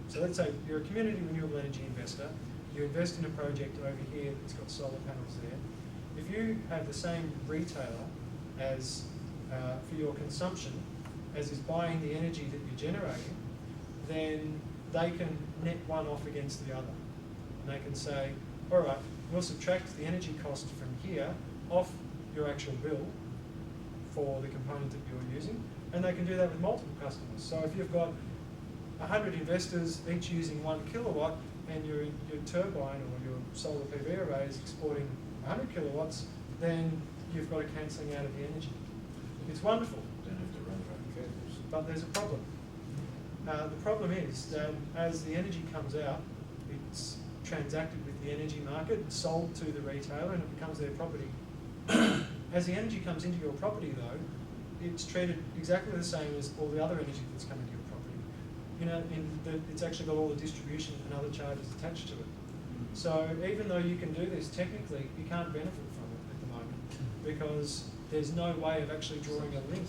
so let's say you're a community renewable energy investor, you invest in a project over here that's got solar panels there. If you have the same retailer as for your consumption as is buying the energy that you're generating, then they can net one off against the other. And they can say, all right, we'll subtract the energy cost from here off your actual bill for the component that you're using, and they can do that with multiple customers. So if you've got 100 investors each using 1 kilowatt, and your turbine or your solar PV array is exporting 100 kilowatts, then you've got a cancelling out of the energy. It's wonderful. Don't have to run your own cables. But there's a problem. The problem is that as the energy comes out, it's transacted with the energy market, sold to the retailer, and it becomes their property. As the energy comes into your property, though, it's treated exactly the same as all the other energy that's coming to your property. It's actually got all the distribution and other charges attached to it. So even though you can do this technically, you can't benefit from it at the moment, because there's no way of actually drawing a link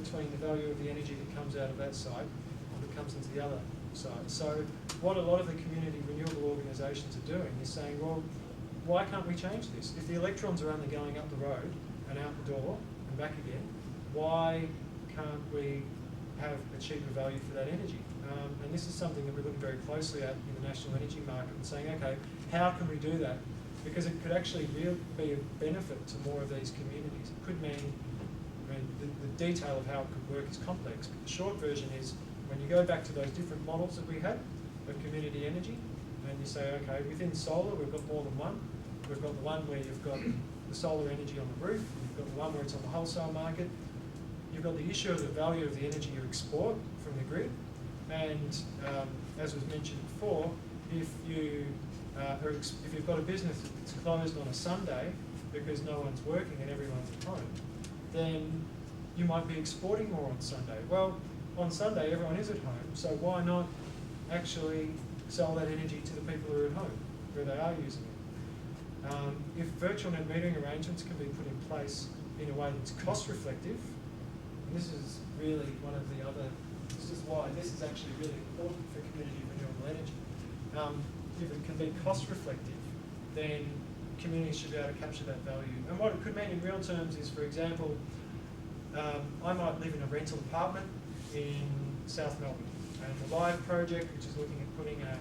between the value of the energy that comes out of that site and that comes into the other site. So what a lot of the community renewable organisations are doing is saying, well, why can't we change this? If the electrons are only going up the road and out the door and back again, why can't we have a cheaper value for that energy? And this is something that we're looking very closely at in the national energy market and saying, okay, how can we do that? Because it could actually really be a benefit to more of these communities. It could mean I mean, the detail of how it could work is complex, but the short version is when you go back to those different models that we had of community energy, and you say, okay, within solar we've got more than one. We've got the one where you've got the solar energy on the roof, you've got the one where it's on the wholesale market, you've got the issue of the value of the energy you export from the grid, and as was mentioned before, if you've got a business that's closed on a Sunday because no one's working and everyone's at home, then you might be exporting more on Sunday. Well, on Sunday everyone is at home, so why not actually sell that energy to the people who are at home, where they are using it? If virtual net metering arrangements can be put in place in a way that's cost reflective, and this is really one of the other, this is why this is actually really important for community renewable energy. If it can be cost reflective, then communities should be able to capture that value. And what it could mean in real terms is, for example, I might live in a rental apartment in South Melbourne, and the Live project, which is looking at putting a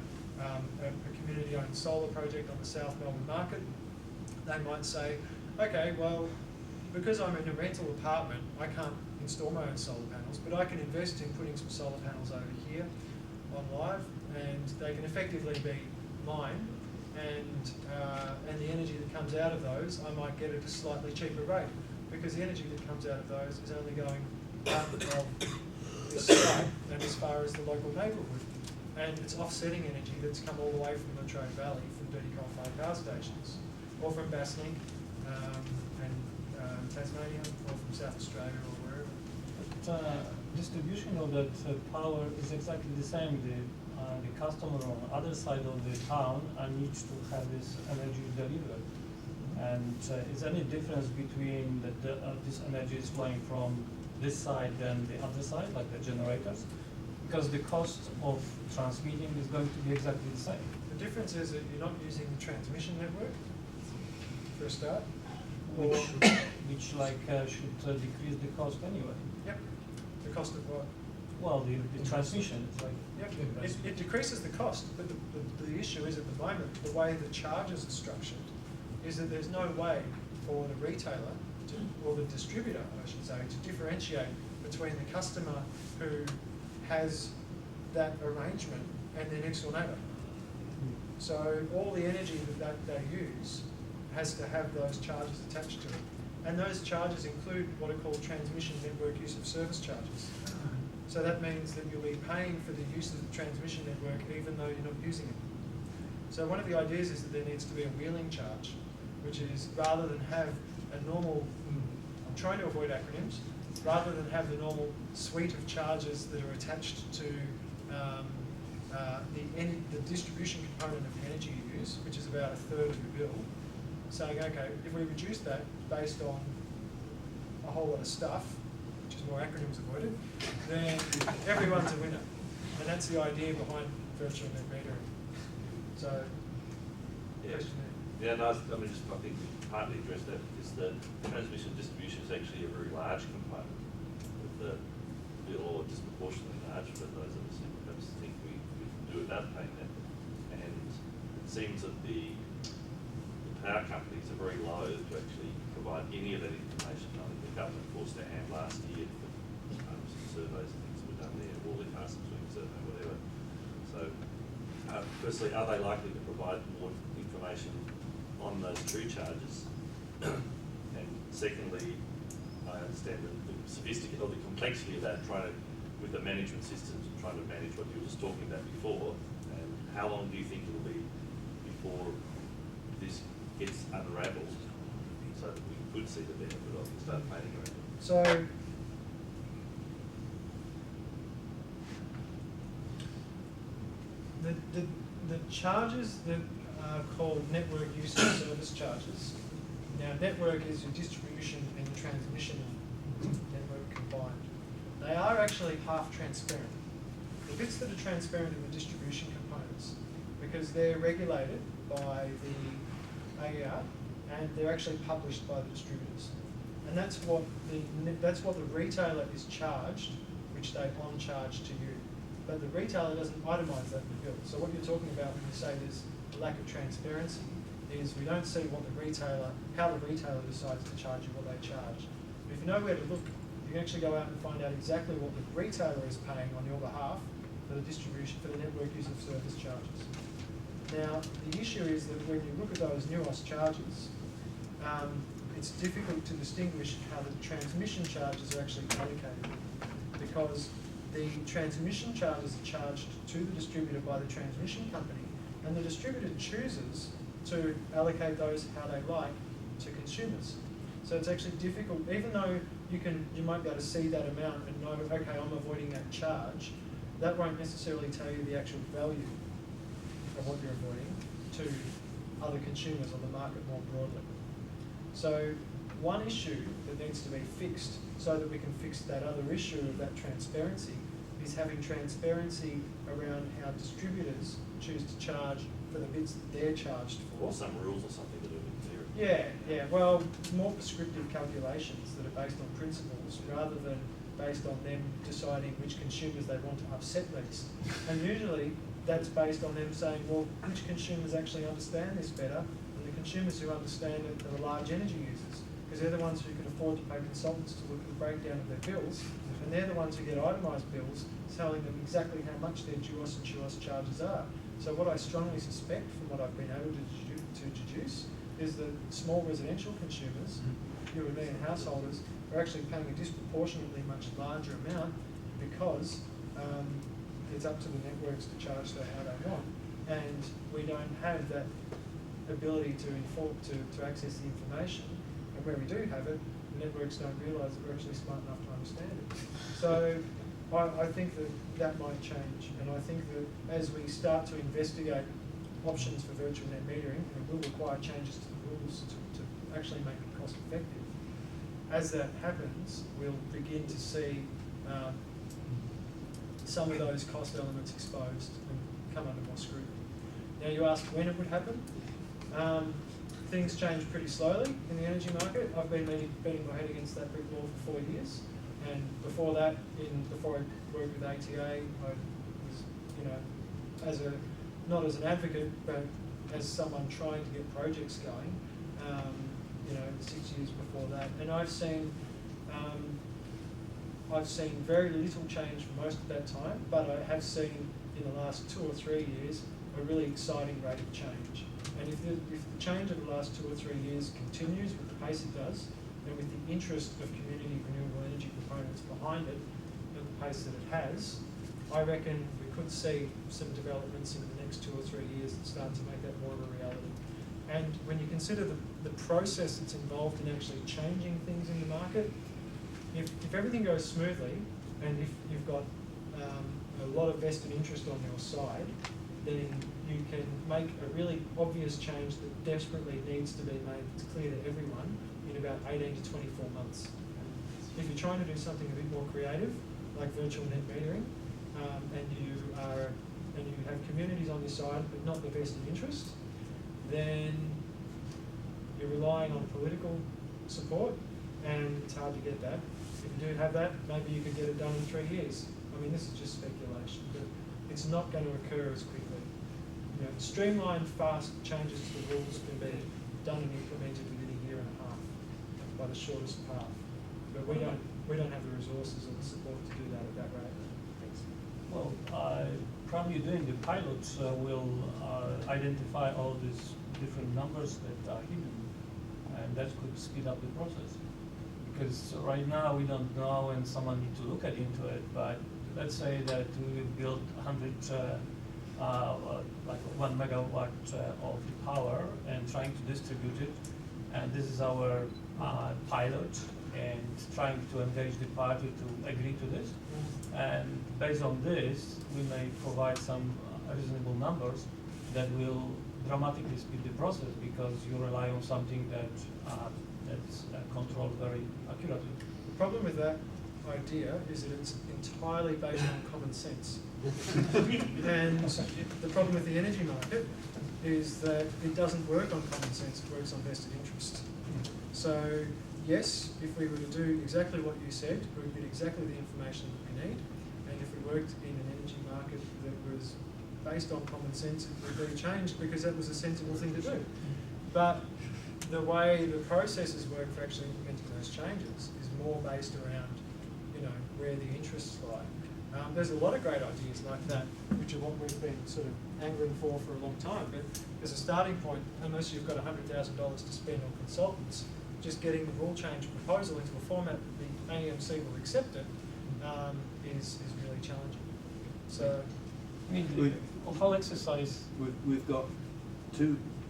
community-owned solar project on the South Melbourne market, they might say, okay, well, because I'm in a rental apartment, I can't install my own solar panels, but I can invest in putting some solar panels over here on Live, and they can effectively be mine, and the energy that comes out of those, I might get at a slightly cheaper rate, because the energy that comes out of those is only going out of this site and as far as the local neighbourhood. And it's offsetting energy that's come all the way from the Latrobe Valley, from dirty coal-fired power stations, or from Basslink and Tasmania, or from South Australia, or wherever. But, distribution of that power is exactly the same. The customer on the other side of the town needs to have this energy delivered. And is there any difference between this energy is flowing from this side and the other side, like the generators? Because the cost of transmitting is going to be exactly the same. The difference is that you're not using the transmission network, for a start. Which should decrease the cost anyway. Yep. The cost of what? Well, the transmission is like... Yep. It decreases the cost, but the issue is at the moment, the way the charges are structured, is that there's no way for the retailer, or the distributor, I should say, to differentiate between the customer who has that arrangement and their next door neighbour. So all the energy that they use has to have those charges attached to it. And those charges include what are called transmission network use of service charges. So that means that you'll be paying for the use of the transmission network even though you're not using it. So one of the ideas is that there needs to be a wheeling charge, which is rather than have a normal, I'm trying to avoid acronyms, rather than have the normal suite of charges that are attached to the distribution component of energy you use, which is about a third of your bill, saying, okay, if we reduce that based on a whole lot of stuff, which is more acronyms avoided, then everyone's a winner. And that's the idea behind virtual net metering. So, yeah. Question there. Yeah, no, I mean, I think we partly addressed that, is that transmission distribution is actually a very large component of the bill, or disproportionately large for those of us who perhaps think we could do without paying that. And it seems that the power companies are very loath to actually provide any of that information. I think the government forced their hand last year for some surveys and things that were done there, all the cast swing survey, whatever. So, firstly, are they likely to provide more information on those true charges? And secondly, I understand the sophistication or the complexity of that, trying to, with the management systems, and trying to manage what you were just talking about before. And how long do you think it'll be before this gets unravelled, so that we could see the benefit of it and start planning around it? So, the charges that are called network use of service charges. Now, network is your distribution and your transmission network combined. They are actually half transparent. The bits that are transparent are the distribution components, because they're regulated by the AER and they're actually published by the distributors. And that's what the retailer is charged, which they on-charge to you. But the retailer doesn't itemise that in the bill. So what you're talking about when you say there's a lack of transparency is we don't see what how the retailer decides to charge you what they charge. If you know where to look, you can actually go out and find out exactly what the retailer is paying on your behalf for the distribution, for the network use of service charges. Now, the issue is that when you look at those NUOS charges, it's difficult to distinguish how the transmission charges are actually allocated, because the transmission charges are charged to the distributor by the transmission company, and the distributor chooses to allocate those how they like to consumers. So it's actually difficult, even though you might be able to see that amount and know, okay, I'm avoiding that charge, that won't necessarily tell you the actual value of what you're avoiding to other consumers on the market more broadly. So one issue that needs to be fixed so that we can fix that other issue of that transparency is having transparency around how distributors choose to charge for the bits that they're charged for. Or some rules or something that are clear. Yeah. Well, more prescriptive calculations that are based on principles rather than based on them deciding which consumers they want to upset least. And usually that's based on them saying, well, which consumers actually understand this better? And the consumers who understand it are the large energy users, because they're the ones who can afford to pay consultants to look at the breakdown of their bills, and they're the ones who get itemised bills telling them exactly how much their DUOS and CHUOS charges are. So what I strongly suspect from what I've been able to deduce is that small residential consumers, you and me and householders, are actually paying a disproportionately much larger amount because it's up to the networks to charge to how they want. And we don't have that ability to access the information. And where we do have it, the networks don't realise that we're actually smart enough to understand it. So I think that might change. And I think that as we start to investigate options for virtual net metering, and it will require changes to the rules to actually make it cost effective. As that happens, we'll begin to see some of those cost elements exposed and come under more scrutiny. Now you ask when it would happen. Things change pretty slowly in the energy market. I've been beating my head against that brick wall for 4 years, and before that, before I worked with ATA, I was, not as an advocate, but as someone trying to get projects going, 6 years before that, and I've seen very little change for most of that time, but I have seen in the last 2 or 3 years a really exciting rate of change. And if the change of the last 2 or 3 years continues with the pace it does, and with the interest of community renewable energy proponents behind it at the pace that it has, I reckon we could see some developments in the next 2 or 3 years that start to make that more of a reality. And when you consider the process that's involved in actually changing things in the market, if everything goes smoothly, and if you've got a lot of vested interest on your side, then you can make a really obvious change that desperately needs to be made that's clear to everyone in about 18 to 24 months. If you're trying to do something a bit more creative, like virtual net metering, and you have communities on your side but not the vested interest, then you're relying on political support, and it's hard to get that. If you do have that, maybe you could get it done in 3 years. I mean, this is just speculation, but it's not going to occur as quickly. Streamlined, fast changes to the rules can be done and implemented within a year and a half by the shortest path. But we don't have the resources or the support to do that at that rate. Well, probably doing the pilots will identify all these different numbers that are hidden, and that could speed up the process. Because right now we don't know, and someone needs to look into it, but let's say that we build 100, like 1 megawatt of power and trying to distribute it, and this is our pilot, and trying to engage the party to agree to this. And based on this, we may provide some reasonable numbers that will dramatically speed the process, because you rely on something that's controlled very accurately. The problem with that idea is that it's entirely based on common sense. And the problem with the energy market is that it doesn't work on common sense, it works on vested interest. So yes, if we were to do exactly what you said, we would get exactly the information that we need, and if we worked in an energy market that was based on common sense, it would be changed because that was a sensible thing to do. But the way the processes work for actually implementing those changes is more based around, you know, where the interests lie. There's a lot of great ideas like that, which are what we've been sort of angling for a long time. But as a starting point, unless you've got $100,000 to spend on consultants, just getting the rule change proposal into a format that the AEMC will accept it is really challenging. So, I mean, the whole exercise. We've got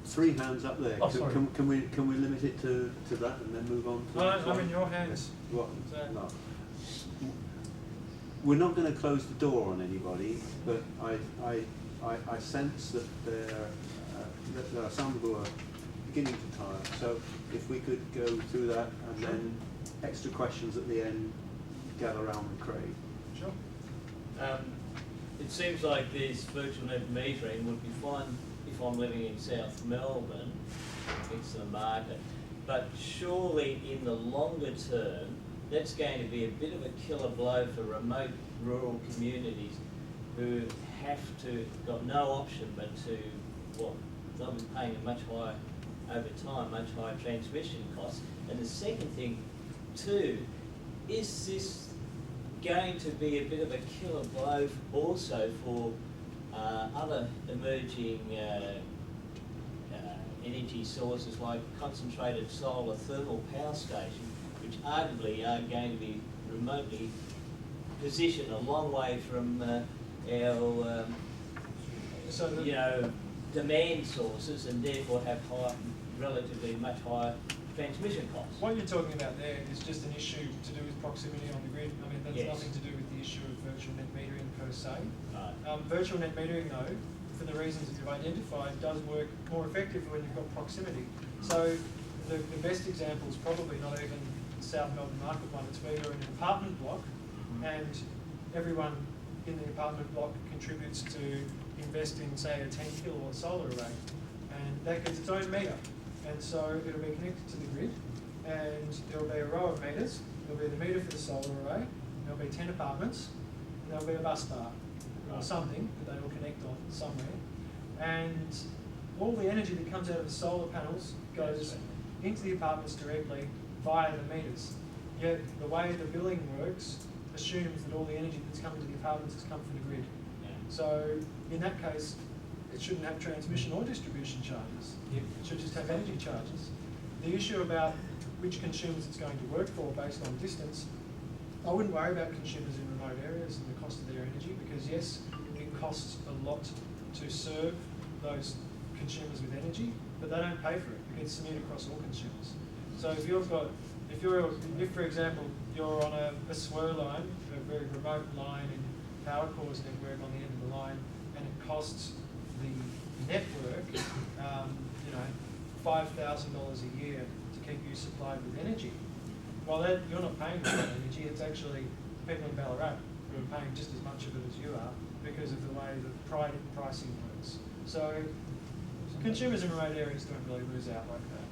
three hands up there. Oh, sorry. Can we limit it to that and then move on to the next I'm one? in your hands. What? So, No. We're not going to close the door on anybody, but I sense that there are some who are beginning to tire. So if we could go through that and then extra questions at the end, gather around with Craig. Sure. It seems like this virtual net metering would be fine if I'm living in South Melbourne, it's the market. But surely in the longer term, that's going to be a bit of a killer blow for remote rural communities who got no option but to, well, they'll be paying a much higher, over time, much higher transmission costs. And the second thing too, is this going to be a bit of a killer blow also for other emerging energy sources like concentrated solar thermal power stations, which arguably are going to be remotely positioned a long way from our demand sources, and therefore have relatively much higher transmission costs. What you're talking about there is just an issue to do with proximity on the grid. I mean, that's Yes. nothing to do with the issue of virtual net metering per se. Right. Virtual net metering, though, for the reasons that you've identified, does work more effectively when you've got proximity. So the best example is probably not even the South Melbourne market one. It's where you're in an apartment block and everyone in the apartment block contributes to invest in, say, a 10 kilowatt solar array. And that gets its own meter. And so it'll be connected to the grid, and there'll be a row of meters. There'll be the meter for the solar array, there'll be 10 apartments, and there'll be a bus bar or something that they will connect on somewhere. And all the energy that comes out of the solar panels goes into the apartments directly via the meters. Yet the way the billing works assumes that all the energy that's coming to the apartments has come from the grid. So in that case, it shouldn't have transmission or distribution charges. It should just have energy charges. The issue about which consumers it's going to work for based on distance, I wouldn't worry about consumers in remote areas and the cost of their energy, because yes, it costs a lot to serve those consumers with energy, but they don't pay for it. It gets smeared across all consumers. So if for example, you're on a SWIR line, a very remote line in power cores network on the end of the line, and it costs the network, $5,000 a year to keep you supplied with energy. Well, you're not paying for that energy. It's actually people in Ballarat who are paying just as much of it as you are because of the way the pricing works. So consumers in remote areas don't really lose out like that.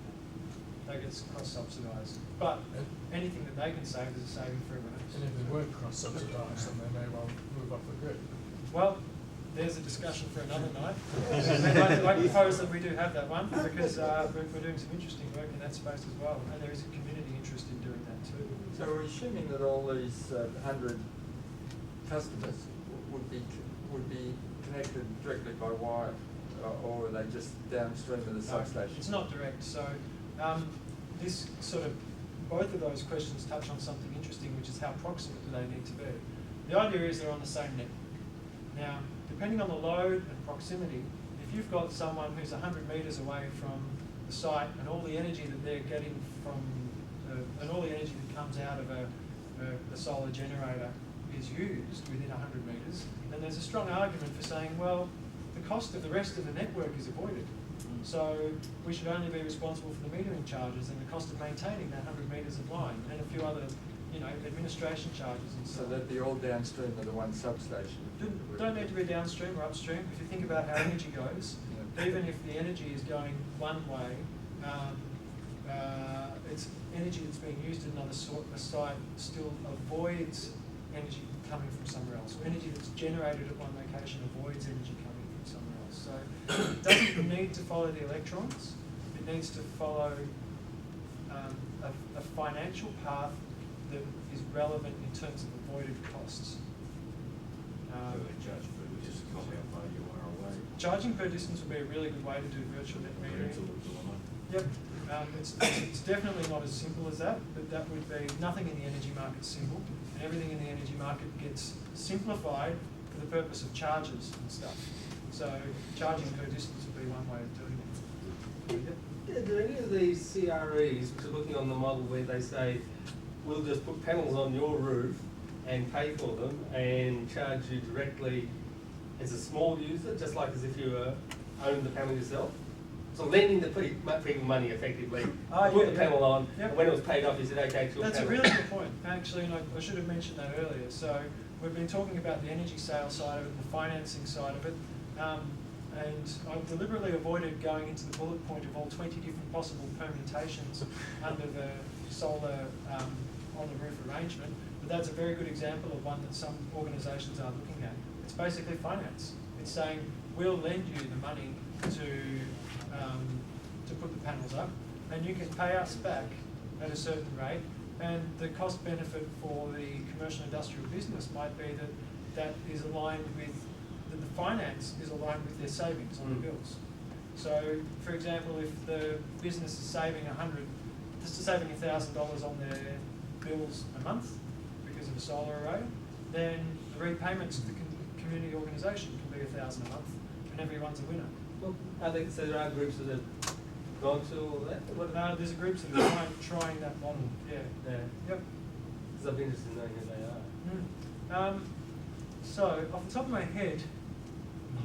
They get cross-subsidised. But anything that they can save is a saving for everyone else. And if they weren't cross-subsidised, then they may well move off the grid. Well, there's a discussion for another night. I propose that we do have that one, because we're doing some interesting work in that space as well, and there is a community interest in doing that too. So we're assuming that all these 100 customers would be connected directly by wire, or are they just downstream of the substation? It's not direct. So this both of those questions touch on something interesting, which is how proximate do they need to be. The idea is they're on the same network. Now, depending on the load and proximity, if you've got someone who's 100 metres away from the site and all the energy that they're getting from, and all the energy that comes out of a solar generator is used within 100 metres, then there's a strong argument for saying, well, the cost of the rest of the network is avoided. So we should only be responsible for the metering charges and the cost of maintaining that 100 metres of line and a few other, administration charges and so on. So they'd be all downstream of the one substation? Don't need to be downstream or upstream. If you think about how energy goes, even if the energy is going one way, it's energy that's being used at another site still avoids energy coming from somewhere else. Or energy that's generated at one location avoids energy coming from somewhere else. So it doesn't need to follow the electrons. It needs to follow a financial path that is relevant in terms of avoided costs. So they charge for just how far you are away. Charging per distance would be a really good way to do virtual net metering. Rental of the line. Yep. It's definitely not as simple as that, but that would be nothing in the energy market is simple, and everything in the energy market gets simplified for the purpose of charges and stuff. So charging per distance would be one way of doing it. Yep. Do any of these CREs, which are looking on the model where they say, we'll just put panels on your roof and pay for them and charge you directly as a small user, just like as if you owned the panel yourself? So lending the people money effectively, put the panel on, and when it was paid off, you said, okay, to your That's panel. a really good point, actually, and I should have mentioned that earlier. So we've been talking about the energy sales side of it, the financing side of it, and I've deliberately avoided going into the bullet point of all 20 different possible permutations under the solar on the roof arrangement, but that's a very good example of one that some organisations are looking at. It's basically finance. It's saying, we'll lend you the money to put the panels up, and you can pay us back at a certain rate, and the cost benefit for the commercial industrial business might be that that is aligned with, that the finance is aligned with their savings on the bills. So, for example, if the business is saving $1,000 on their bills a month because of a solar array, then the repayments to the community organisation can be $1,000 a month, and everyone's a winner. Well, so there are groups that have gone to all that? There's groups that are trying that model, yeah. Yep. Because I'm interested in knowing who they are. So, off the top of my head,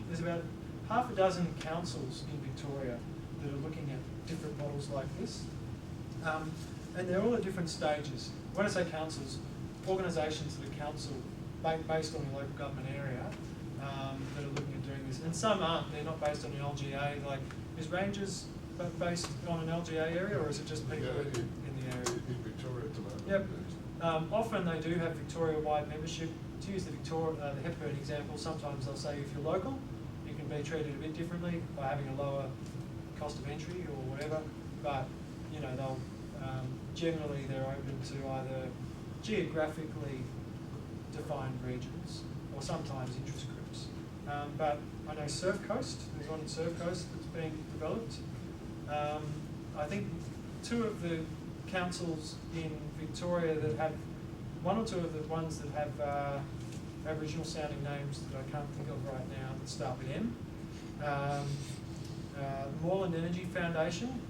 there's about half a dozen councils in Victoria that are looking at different models like this. And they're all at different stages. When I say councils, organisations that are council based on the local government area that are looking at doing this. And some aren't, they're not based on an LGA. Like, is Rangers based on an LGA area, or is it just people in the area? In Victoria at the moment. Yep. Often they do have Victoria-wide membership. To use the Hepburn example, sometimes they'll say if you're local, you can be treated a bit differently by having a lower cost of entry or whatever. But you know, they'll generally they're open to either geographically defined regions or sometimes interest groups. But I know Surf Coast, there's one in Surf Coast that's being developed. I think two of the councils in Victoria that have, one or two of the ones that have Aboriginal sounding names that I can't think of right now that start with M. The Moreland Energy Foundation,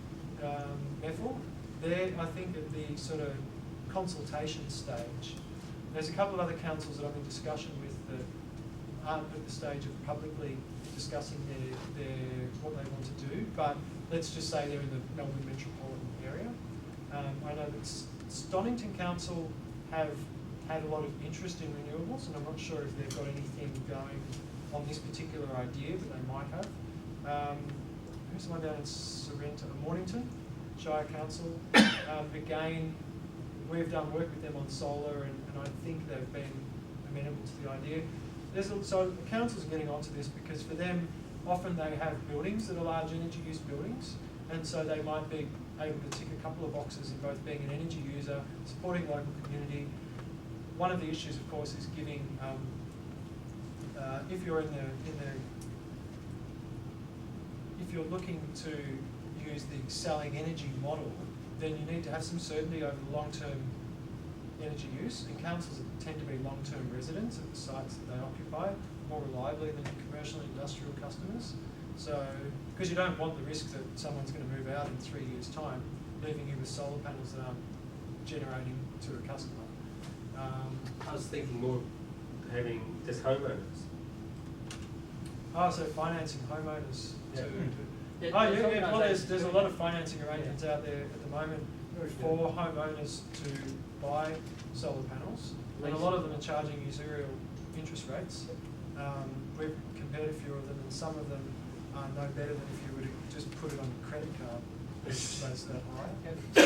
MEFL, they're I think at the sort of consultation stage. There's a couple of other councils that I'm in discussion with that aren't at the stage of publicly discussing their what they want to do, but let's just say they're in the Melbourne metropolitan area. I know that Stonington Council have had a lot of interest in renewables, and I'm not sure if they've got anything going on this particular idea, but they might have. Who's the one down in Sorrento? Mornington Shire Council. Again, we've done work with them on solar, and I think they've been amenable to the idea. So the councils are getting onto this because for them, often they have buildings that are large energy use buildings, and so they might be able to tick a couple of boxes in both being an energy user, supporting local community. One of the issues, of course, is giving, if you're if you're looking to use the selling energy model, then you need to have some certainty over the long-term energy use, and councils tend to be long-term residents at the sites that they occupy more reliably than commercial and industrial customers. So, because you don't want the risk that someone's going to move out in 3 years' time, leaving you with solar panels that aren't generating to a customer. I was thinking more of having just homeowners. So financing homeowners Yeah. to well, there's a lot of financing arrangements out there at the moment for homeowners to buy solar panels, and a lot of them are charging usurial interest rates. We've compared a few of them, and some of them are no better than if you were to just put it on a credit card. It's that high. So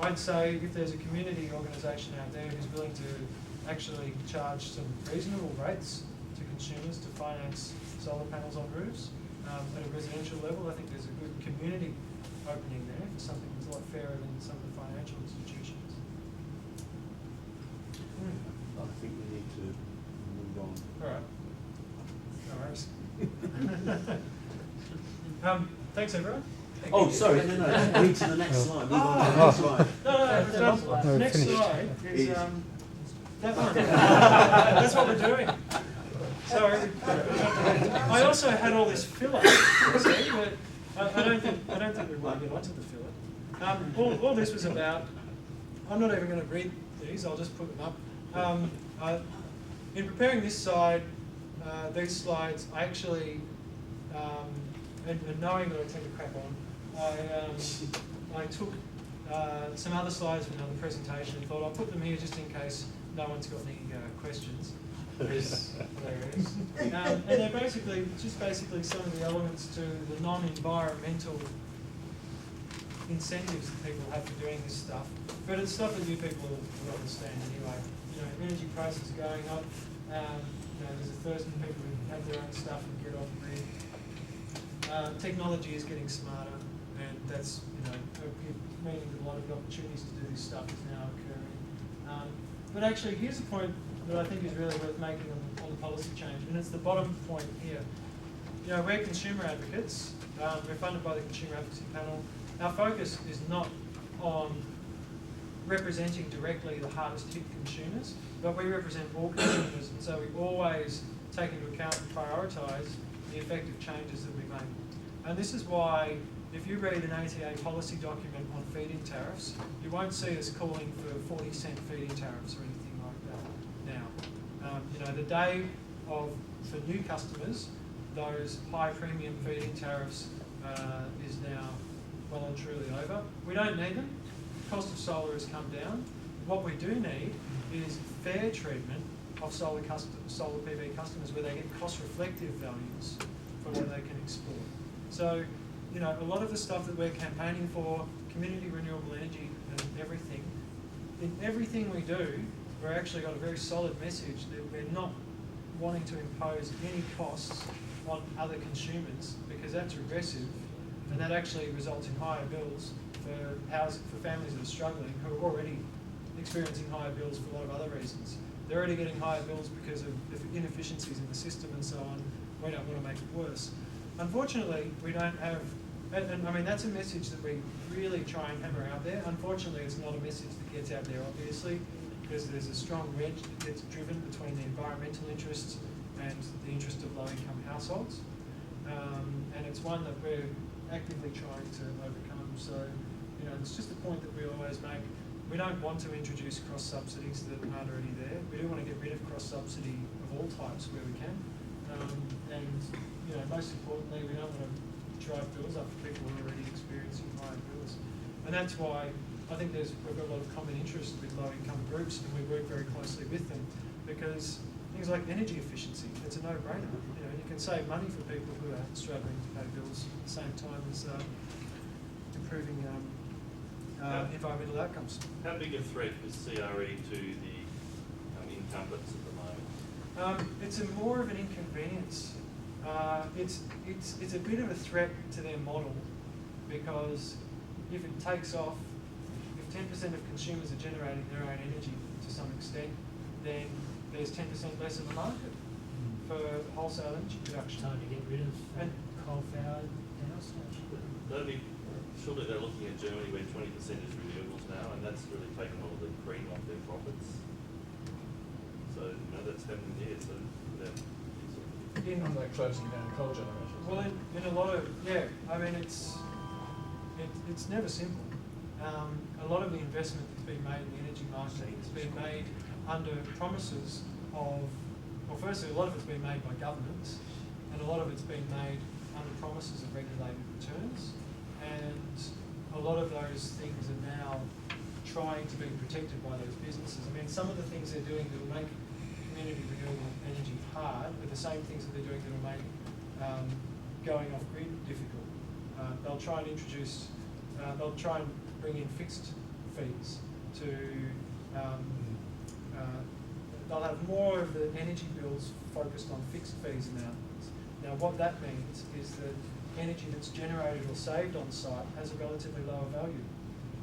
I'd say if there's a community organisation out there who's willing to actually charge some reasonable rates to consumers to finance solar panels on roofs at a residential level, I think there's a good community opening there for something that's a lot fairer than some of the financial institutions. think we need to move on. All right. No worries. Thanks, everyone. Oh, sorry, no, read to the next slide, move on to the next slide. No, next slide is that one. That's what we're doing. So, I also had all this filler, see, but I don't think we want to get onto the filler. All this was about, I'm not even going to read these, I'll just put them up. In preparing this side, these slides, I actually, and knowing that I tend to crap on, I took some other slides from another presentation and thought I'll put them here just in case no one's got any questions. There it is. And they're basically some of the elements to the non-environmental incentives that people have for doing this stuff. But it's stuff that you people will understand anyway. You know, energy prices are going up. You know, there's a thirst for people who have their own stuff and get off grid. Technology is getting smarter, and that's, you know, meaning that a lot of the opportunities to do this stuff is now occurring. But actually, here's a point that I think is really worth making on the policy change, and it's the bottom point here. You know, we're consumer advocates. We're funded by the Consumer Advocacy Panel. Our focus is not on representing directly the hardest hit consumers, but we represent all consumers, and so we always take into account and prioritise the effective changes that we make. And this is why, if you read an ATA policy document on feed-in tariffs, you won't see us calling for 40-cent feed-in tariffs or anything like that now. You know, the day of, for new customers, those high premium feed-in tariffs is now well and truly over. We don't need them. The cost of solar has come down. What we do need is fair treatment of solar PV customers where they get cost-reflective values for what they can export. So, you know, a lot of the stuff that we're campaigning for, community renewable energy and everything, in everything we do, we're actually got a very solid message that we're not wanting to impose any costs on other consumers, because that's regressive, and that actually results in higher bills for families that are struggling, who are already experiencing higher bills for a lot of other reasons. They're already getting higher bills because of inefficiencies in the system and so on. We don't want to make it worse. Unfortunately, we don't have, and I mean, that's a message that we really try and hammer out there. Unfortunately, it's not a message that gets out there, obviously, because there's a strong wedge that gets driven between the environmental interests and the interest of low-income households. And it's one that we're actively trying to overcome. So, you know, it's just a point that we always make. We don't want to introduce cross-subsidies that aren't already there. We do want to get rid of cross-subsidy of all types where we can. And, you know, most importantly, we don't want to drive bills up for people who are already experiencing higher bills. And that's why I think we've got a lot of common interest with low-income groups, and we work very closely with them, because things like energy efficiency, it's a no-brainer. You know, you can save money for people who are struggling to pay bills at the same time as improving environmental outcomes. How big a threat is CRE to the incumbents at the moment? It's more of an inconvenience. It's a bit of a threat to their model, because if it takes off, if 10% of consumers are generating their own energy to some extent, then there's 10% less in the market for wholesale energy production. Time to get rid of coal-fired power stations. Surely they're looking at Germany where 20% is renewables now, and that's really taken all the cream off their profits. So, you know, that's happening here. So, I'm like closing down coal generation. Well, in a lot of, yeah, I mean, it's never simple. A lot of the investment that's been made in the energy market has been made under promises of, well, firstly, a lot of it's been made by governments, and a lot of it's been made under promises of regulated returns. And a lot of those things are now trying to be protected by those businesses. I mean, some of the things they're doing that will make community renewable energy hard are the same things that they're doing that will make going off grid difficult. They'll try and introduce, they'll try and bring in fixed fees to, they'll have more of the energy bills focused on fixed fees now. Now, what that means is that energy that's generated or saved on site has a relatively lower value,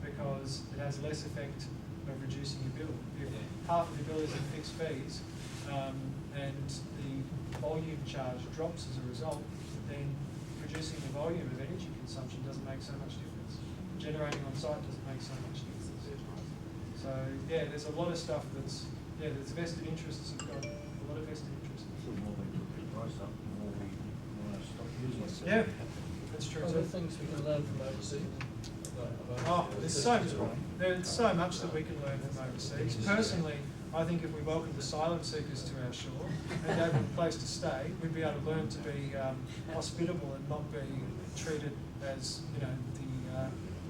because it has less effect of reducing your bill. If half of your bill is in fixed fees, and the volume charge drops as a result, then reducing the volume of energy consumption doesn't make so much difference. Generating on site doesn't make so much difference. So yeah, there's a lot of stuff that's vested interests have got a lot of vested interests. The more they put the price up, the more we want to stop using it. Yeah, that's true. Are there things we can learn from overseas? Oh, there's so much that we can learn from overseas. Personally, I think if we welcomed asylum seekers to our shore and gave them a place to stay, we'd be able to learn to be hospitable and not be treated as, the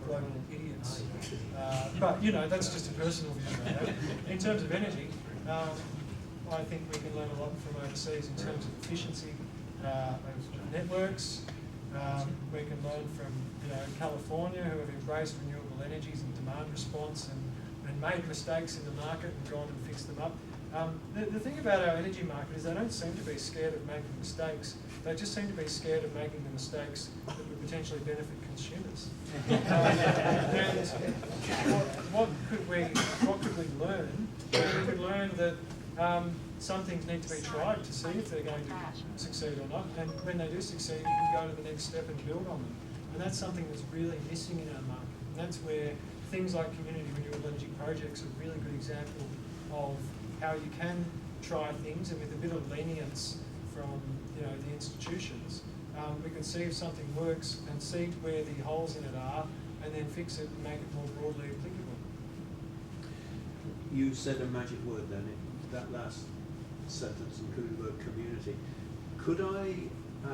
global idiots. But, that's just a personal view. In terms of energy, I think we can learn a lot from overseas in terms of efficiency of networks. We can learn from, California, who have embraced renewable energies and demand response and made mistakes in the market and gone and fixed them up. The thing about our energy market is they don't seem to be scared of making mistakes. They just seem to be scared of making the mistakes that would potentially benefit consumers. And what could we learn? We could learn that some things need to be tried to see if they're going to succeed or not. And when they do succeed, you can go to the next step and build on them. And that's something that's really missing in our market. And that's where things like community renewable energy projects are a really good example of how you can try things, and with a bit of lenience from the institutions, we can see if something works and see where the holes in it are, and then fix it and make it more broadly applicable. You said a magic word then, that last sentence included the word community. Could I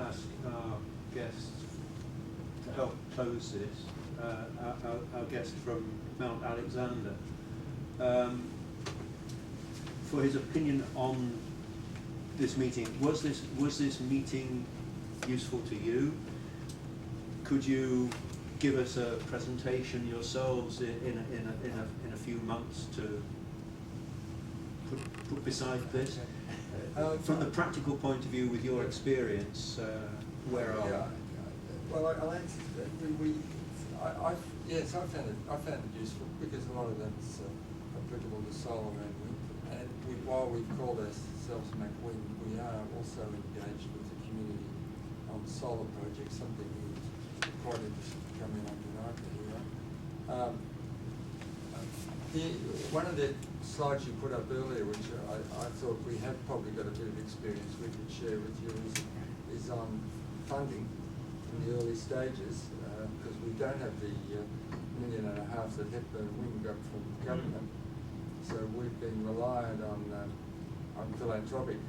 ask our guests to help close this, our guest from Mount Alexander, for his opinion on this meeting? Was this meeting useful to you? Could you give us a presentation yourselves in a few months to put beside this? From the practical point of view, with your experience, where are we? Well, I'll answer that. Yes, I found it useful because a lot of that's applicable to solar and wind. And while we've called ourselves MacWind, we are also engaged with the community on solar projects, something we're quite interested to come in on tonight to hear. One of the slides you put up earlier, which I thought we have probably got a bit of experience we could share with you, is on funding in the early stages, because we don't have the $1.5 million that Hepburn Wind got from government. So we've been reliant on philanthropic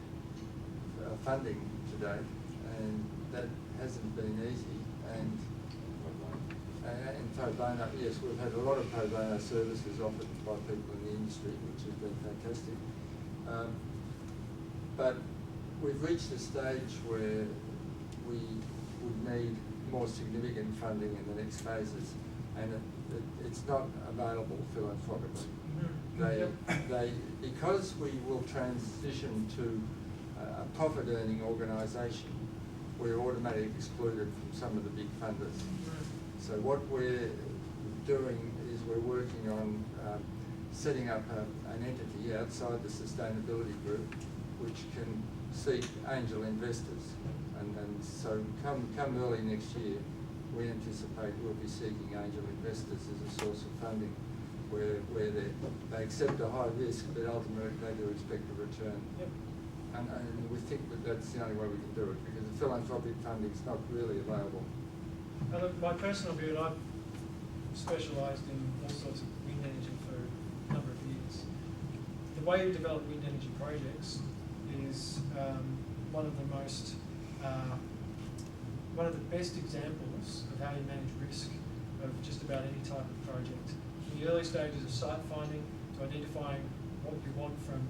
funding to date, and that hasn't been easy. And in pro bono, yes, we've had a lot of pro bono services offered by people in the industry, which has been fantastic. But we've reached a stage where we would need more significant funding in the next phases, and it's not available philanthropically. Because we will transition to a profit-earning organisation, we're automatically excluded from some of the big funders. So what we're doing is we're working on setting up an entity outside the sustainability group, which can seek angel investors. And so come early next year, we anticipate we'll be seeking angel investors as a source of funding, where they accept a high risk, but ultimately they do expect a return. Yep. And we think that that's the only way we can do it, because the philanthropic funding is not really available. My personal view, and I've specialised in all sorts of wind energy for a number of years. The way you develop wind energy projects is one of the best examples of how you manage risk of just about any type of project. In the early stages of site finding, to identifying what you want from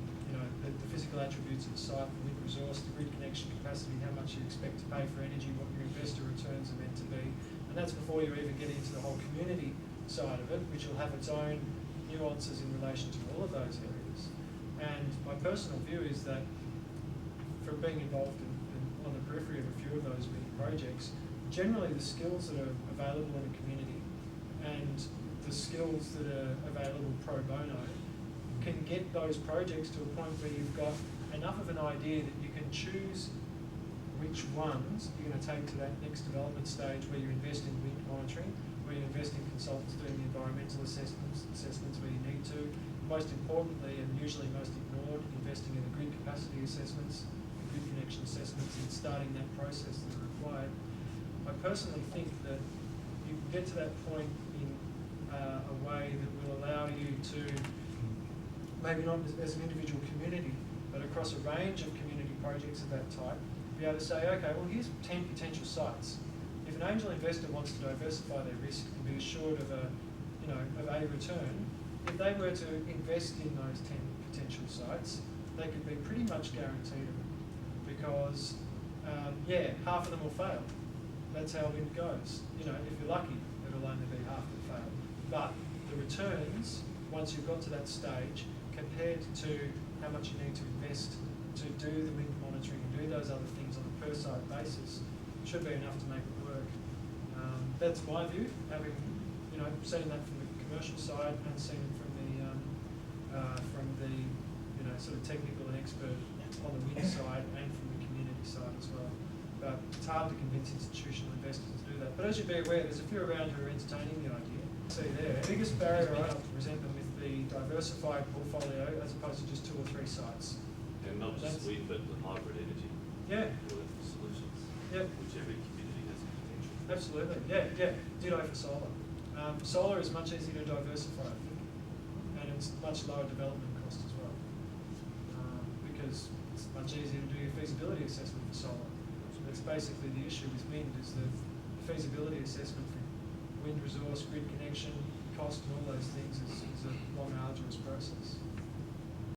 the physical attributes of the site, the wind resource, the grid connection capacity, how much you expect to pay for energy, what your investor returns are meant to be. And that's before you even get into the whole community side of it, which will have its own nuances in relation to all of those areas. And my personal view is that from being involved on the periphery of a few of those big projects, generally the skills that are available in a community and the skills that are available pro bono, can get those projects to a point where you've got enough of an idea that you can choose which ones you're going to take to that next development stage where you invest in wind monitoring, where you invest in consultants doing the environmental assessments where you need to. Most importantly, and usually most ignored, investing in the grid capacity assessments, the grid connection assessments, and starting that process that are required. I personally think that you can get to that point in a way that will allow you to, maybe not as an individual community, but across a range of community projects of that type, be able to say, okay, well, here's 10 potential sites. If an angel investor wants to diversify their risk and be assured of a return, if they were to invest in those 10 potential sites, they could be pretty much guaranteed of it, because half of them will fail. That's how wind goes. If you're lucky, it'll only be half that fail. But the returns, once you've got to that stage, compared to how much you need to invest to do the wind monitoring and do those other things on a per site basis, should be enough to make it work. That's my view, having seen that from the commercial side and seen it from the sort of technical and expert on the wind side and from the community side as well. But it's hard to convince institutional investors to do that. But as you'd be aware, there's a few around who are entertaining the idea. See there, the biggest barrier I have to present them with the diversified portfolio as opposed to just 2 or 3 sites. And not just wind, but the hybrid energy. Yeah. Solutions. Yep. Which every community has potential. Absolutely. Yeah. Ditto for solar. Solar is much easier to diversify, I think, and it's much lower development cost as well, because it's much easier to do your feasibility assessment for solar. That's basically the issue with wind, is the feasibility assessment for wind resource, grid connection, cost, and all those things is a long, arduous process.